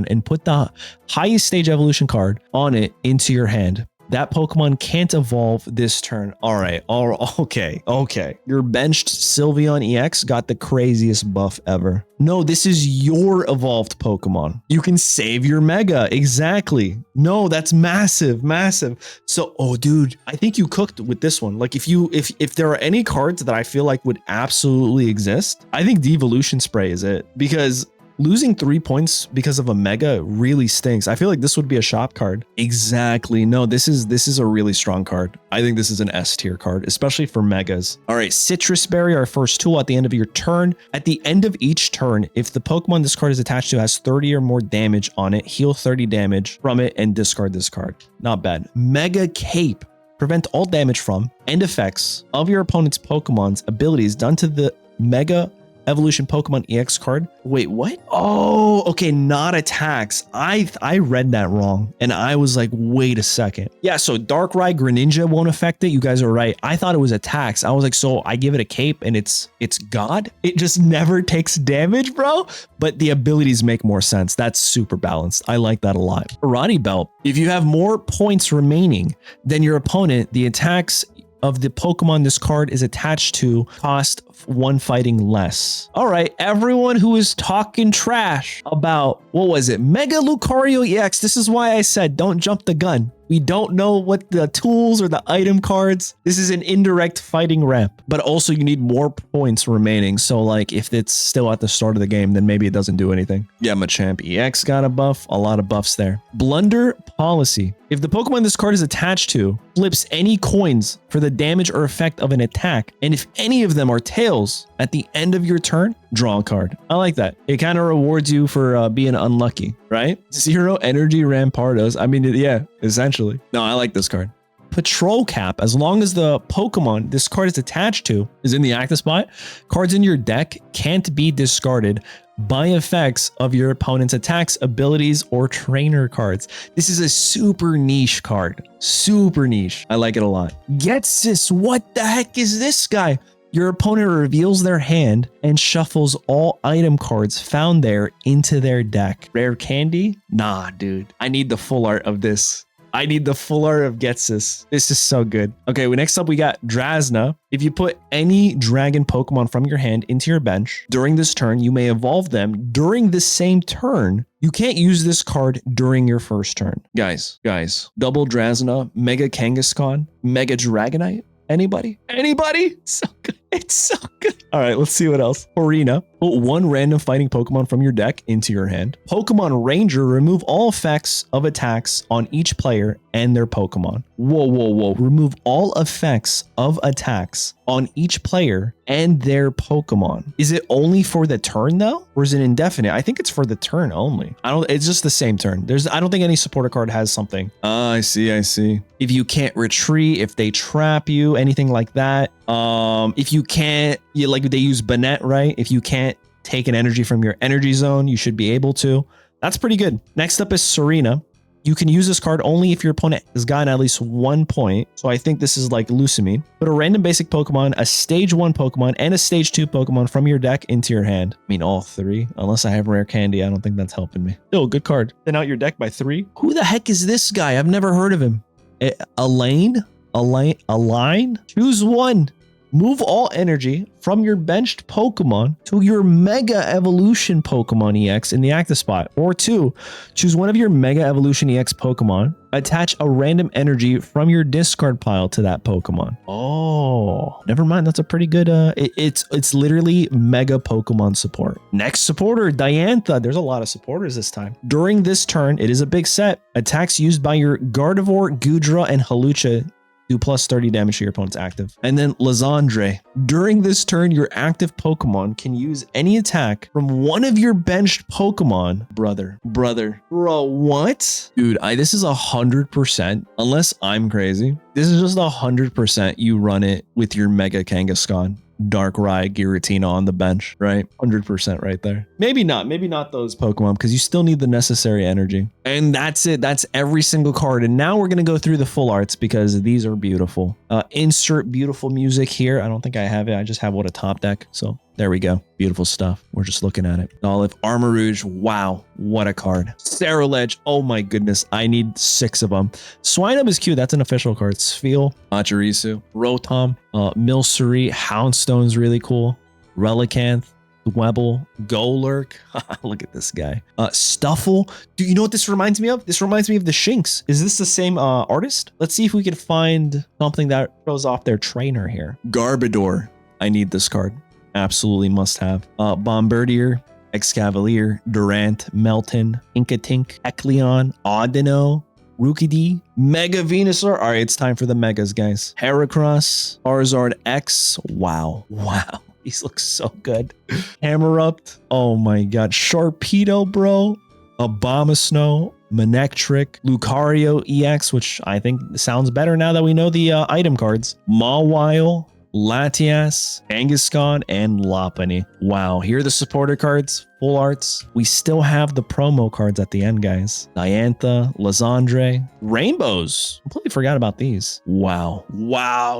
and put the highest stage evolution card on it into your hand. That Pokemon can't evolve this turn. All right. Okay. Your benched Sylveon EX got the craziest buff ever. No, this is your evolved Pokemon. You can save your Mega. Exactly. No, that's massive. So, oh, dude, I think you cooked with this one. Like if there are any cards that I feel like would absolutely exist, I think Devolution Spray is it, because losing 3 points because of a Mega really stinks. I feel like this would be a shop card. Exactly. No, this is a really strong card. I think this is an S tier card, especially for Megas. All right, Citrus Berry, our first tool at the end of your turn. At the end of each turn, if the Pokemon this card is attached to has 30 or more damage on it, heal 30 damage from it and discard this card. Not bad. Mega Cape. Prevent all damage from and effects of your opponent's Pokemon's abilities done to the Mega Evolution Pokemon EX card. Wait, what? Oh, okay, not attacks. I read that wrong and I was like, wait a second. Yeah, so Darkrai Greninja won't affect it. You guys are right. I thought it was attacks. I was like, so I give it a cape and it's God? It just never takes damage, bro? But the abilities make more sense. That's super balanced. I like that a lot. Karate Belt. If you have more points remaining than your opponent, the attacks of the Pokemon this card is attached to cost 1 fighting less. All right, everyone who is talking trash about, what was it? Mega Lucario EX. This is why I said don't jump the gun. We don't know what the tools or the item cards. This is an indirect fighting ramp, but also you need more points remaining. So like if it's still at the start of the game, then maybe it doesn't do anything. Yeah, Machamp EX got a buff, a lot of buffs there. Blunder Policy. If the Pokemon this card is attached to flips any coins for the damage or effect of an attack, and if any of them are tails at the end of your turn, draw a card. I like that. It kind of rewards you for being unlucky, right? 0 energy Rampardos. I mean, yeah, essentially. No, I like this card. Patrol Cap. As long as the Pokemon this card is attached to is in the active spot, cards in your deck can't be discarded by effects of your opponent's attacks, abilities, or trainer cards. This is a super niche card. Super niche. I like it a lot. Getsis, what the heck is this guy? Your opponent reveals their hand and shuffles all item cards found there into their deck. Rare candy? Nah, dude. I need the full art of this. I need the full art of Getsis. This is so good. Okay, well, next up we got Drasna. If you put any dragon Pokemon from your hand into your bench during this turn, you may evolve them during the same turn. You can't use this card during your first turn. Guys, double Drasna, Mega Kangaskhan, Mega Dragonite. Anybody? So good. It's so good. All right, let's see what else. Arena. Put one random fighting Pokemon from your deck into your hand. Pokemon Ranger. Remove all effects of attacks on each player and their Pokemon. Whoa. Remove all effects of attacks on each player and their Pokemon. Is it only for the turn though? Or is it indefinite? I think it's for the turn only. It's just the same turn. I don't think any supporter card has something. I see. If you can't retreat, if they trap you, anything like that. If you can't, like they use Banette, right? If you can't take an energy from your energy zone, you should be able to. That's pretty good. Next up is Serena. You can use this card only if your opponent has gotten at least 1 point. So I think this is like Lucamine. Put a random basic Pokemon, a stage 1 Pokemon, and a stage 2 Pokemon from your deck into your hand. I mean, all 3. Unless I have rare candy, I don't think that's helping me. Still, good card. Thin out your deck by 3. Who the heck is this guy? I've never heard of him. Elaine? Choose one. Move all energy from your benched Pokemon to your Mega Evolution Pokemon EX in the active spot. Or 2, choose one of your Mega Evolution EX Pokemon. Attach a random energy from your discard pile to that Pokemon. Oh, never mind. That's a pretty good, it's literally Mega Pokemon support. Next supporter, Diantha. There's a lot of supporters this time. During this turn, it is a big set. Attacks used by your Gardevoir, Goodra, and Hawlucha do plus 30 damage to your opponent's active. And then Lizandre. During this turn, your active Pokemon can use any attack from one of your benched Pokemon. Bro, what? Dude, this is 100%, unless I'm crazy. This is just 100% you run it with your Mega Kangaskhan, Darkrai, Giratina on the bench, right? 100% right there. Maybe not those Pokemon, because you still need the necessary energy. And that's it. That's every single card. And now we're going to go through the full arts because these are beautiful. Insert beautiful music here. I don't think I have it. I just have what a top deck. So there we go. Beautiful stuff. We're just looking at it. Olive, Armarouge. Wow. What a card. Ceruledge. Oh my goodness. I need 6 of them. Swinub is cute. That's an official card. Sfeel, Pachirisu, Rotom, Milcery, Houndstone's really cool. Relicanth, Dwebble, Golurk. Look at this guy. Stuffle. Do you know what this reminds me of? This reminds me of the Shinx. Is this the same artist? Let's see if we can find something that shows off their trainer here. Garbodor. I need this card. Absolutely must have. Bombardier, Excavalier, Durant, Melton, Inkatink, Ekleon, Audino, Rookidee, Mega Venusaur. All right, it's time for the Megas, guys. Heracross, Charizard X. Wow. These look so good. Hammerupt. Oh my god. Sharpedo, bro. Abomasnow, Manectric, Lucario EX, which I think sounds better now that we know the item cards. Mawile, Latias, Kangaskhan, and Lopunny. Wow, here are the supporter cards, full arts. We still have the promo cards at the end, guys. Diantha, Lizandre, Rainbows. Completely forgot about these. Wow,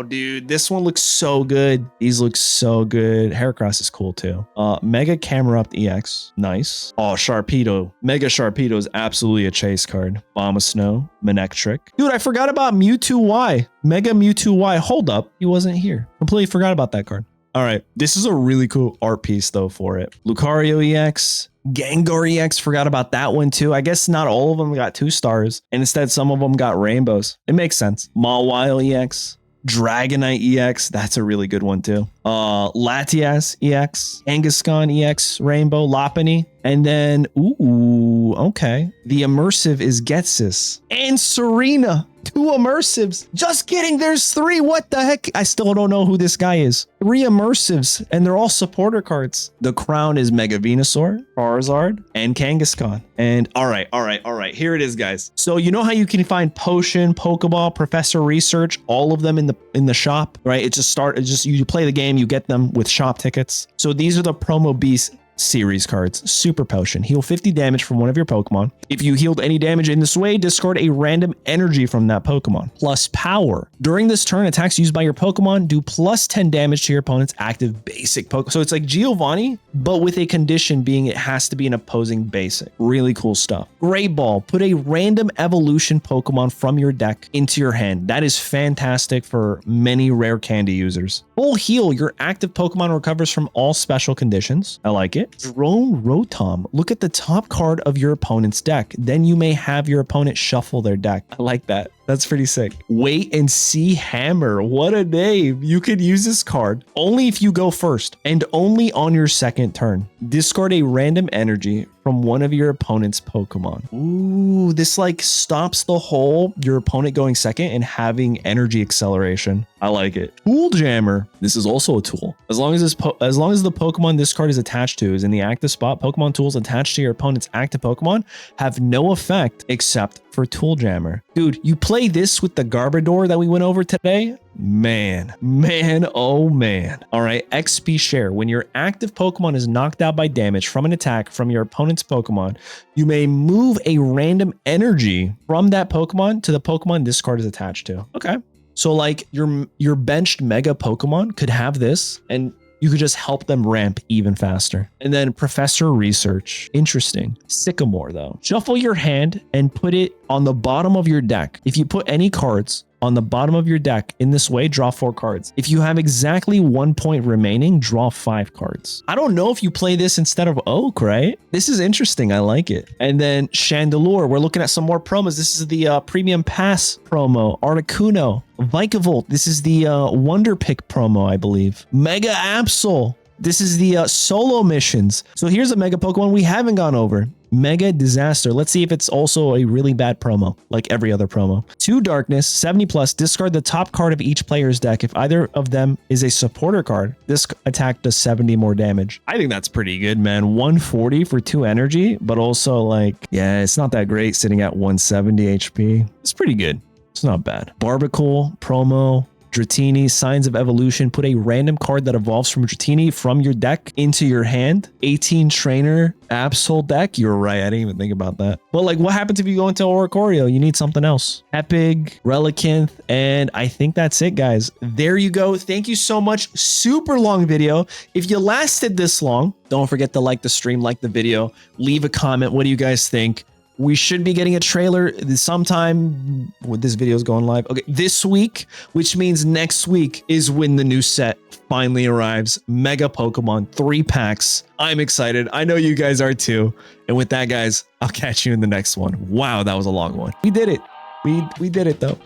dude, this one looks so good. These look so good. Heracross is cool too. Mega Camerupt EX, nice. Oh, Sharpedo. Mega Sharpedo is absolutely a chase card. Abomasnow, Manectric. Dude, I forgot about Mewtwo Y. Mega Mewtwo Y. Hold up, he wasn't here. Completely forgot about that card. All right, this is a really cool art piece though for it. Lucario EX, Gengar EX, forgot about that one too. I guess not all of them got 2 stars, and instead some of them got rainbows. It makes sense. Mawile EX, Dragonite EX, that's a really good one too. Latias EX, Kangaskhan EX, Rainbow, Lopunny, and then, ooh, okay. The immersive is Getsis and Serena. 2 immersives. Just kidding. There's 3. What the heck? I still don't know who this guy is. 3 immersives, and they're all supporter cards. The crown is Mega Venusaur, Charizard, and Kangaskhan. And all right. Here it is, guys. So you know how you can find Potion, Pokeball, Professor Research, all of them in the shop, right? It's just you play the game, you get them with shop tickets. So these are the promo beast series cards. Super Potion. Heal 50 damage from one of your Pokemon. If you healed any damage in this way, discard a random energy from that Pokemon. Plus Power. During this turn, attacks used by your Pokemon do plus 10 damage to your opponent's active basic Pokemon. So it's like Giovanni, but with a condition being it has to be an opposing basic. Really cool stuff. Great Ball. Put a random evolution Pokemon from your deck into your hand. That is fantastic for many rare candy users. Full Heal. Your active Pokemon recovers from all special conditions. I like it. Drone Rotom. Look at the top card of your opponent's deck. Then you may have your opponent shuffle their deck. I like that. That's pretty sick. Wait and See Hammer. What a name. You could use this card only if you go first and only on your second turn. Discard a random energy from one of your opponent's Pokemon. Ooh, this like stops your opponent going second and having energy acceleration. I like it. Tool Jammer. This is also a tool. As long as the Pokemon this card is attached to is in the active spot, Pokemon tools attached to your opponent's active Pokemon have no effect except for Tool Jammer. Dude, you play this with the Garbodor that we went over today? Man, oh man. All right, XP Share. When your active Pokemon is knocked out by damage from an attack from your opponent's Pokemon, you may move a random energy from that Pokemon to the Pokemon this card is attached to. Okay. So like your benched Mega Pokemon could have this and you could just help them ramp even faster. And then Professor Research. Interesting. Sycamore though. Shuffle your hand and put it on the bottom of your deck. If you put any cards on the bottom of your deck in this way, draw 4 cards. If you have exactly 1 point remaining, draw 5 cards. I don't know if you play this instead of Oak, right? This is interesting. I like it. And then Chandelure. We're looking at some more promos. This is the Premium Pass promo. Articuno. Vikavolt. This is the Wonder Pick promo, I believe. Mega Absol. This is the solo missions. So here's a Mega Pokemon we haven't gone over. Mega Disaster. Let's see if it's also a really bad promo, like every other promo. 2 Darkness, 70 plus, discard the top card of each player's deck. If either of them is a supporter card, this attack does 70 more damage. I think that's pretty good, man. 140 for 2 energy, but also like, yeah, it's not that great sitting at 170 HP. It's pretty good. It's not bad. Barbicle, promo. Dratini, Signs of Evolution. Put a random card that evolves from Dratini from your deck into your hand. 18 Trainer, Absol deck. You're right. I didn't even think about that. But like, what happens if you go into Oricorio? You need something else. Epig, Relicanth, and I think that's it, guys. There you go. Thank you so much. Super long video. If you lasted this long, don't forget to like the stream, like the video, leave a comment. What do you guys think? We should be getting a trailer sometime when this video is going live. Okay, this week, which means next week is when the new set finally arrives. Mega Pokemon 3 packs. I'm excited. I know you guys are too. And with that, guys, I'll catch you in the next one. Wow, that was a long one. We did it. We did it though.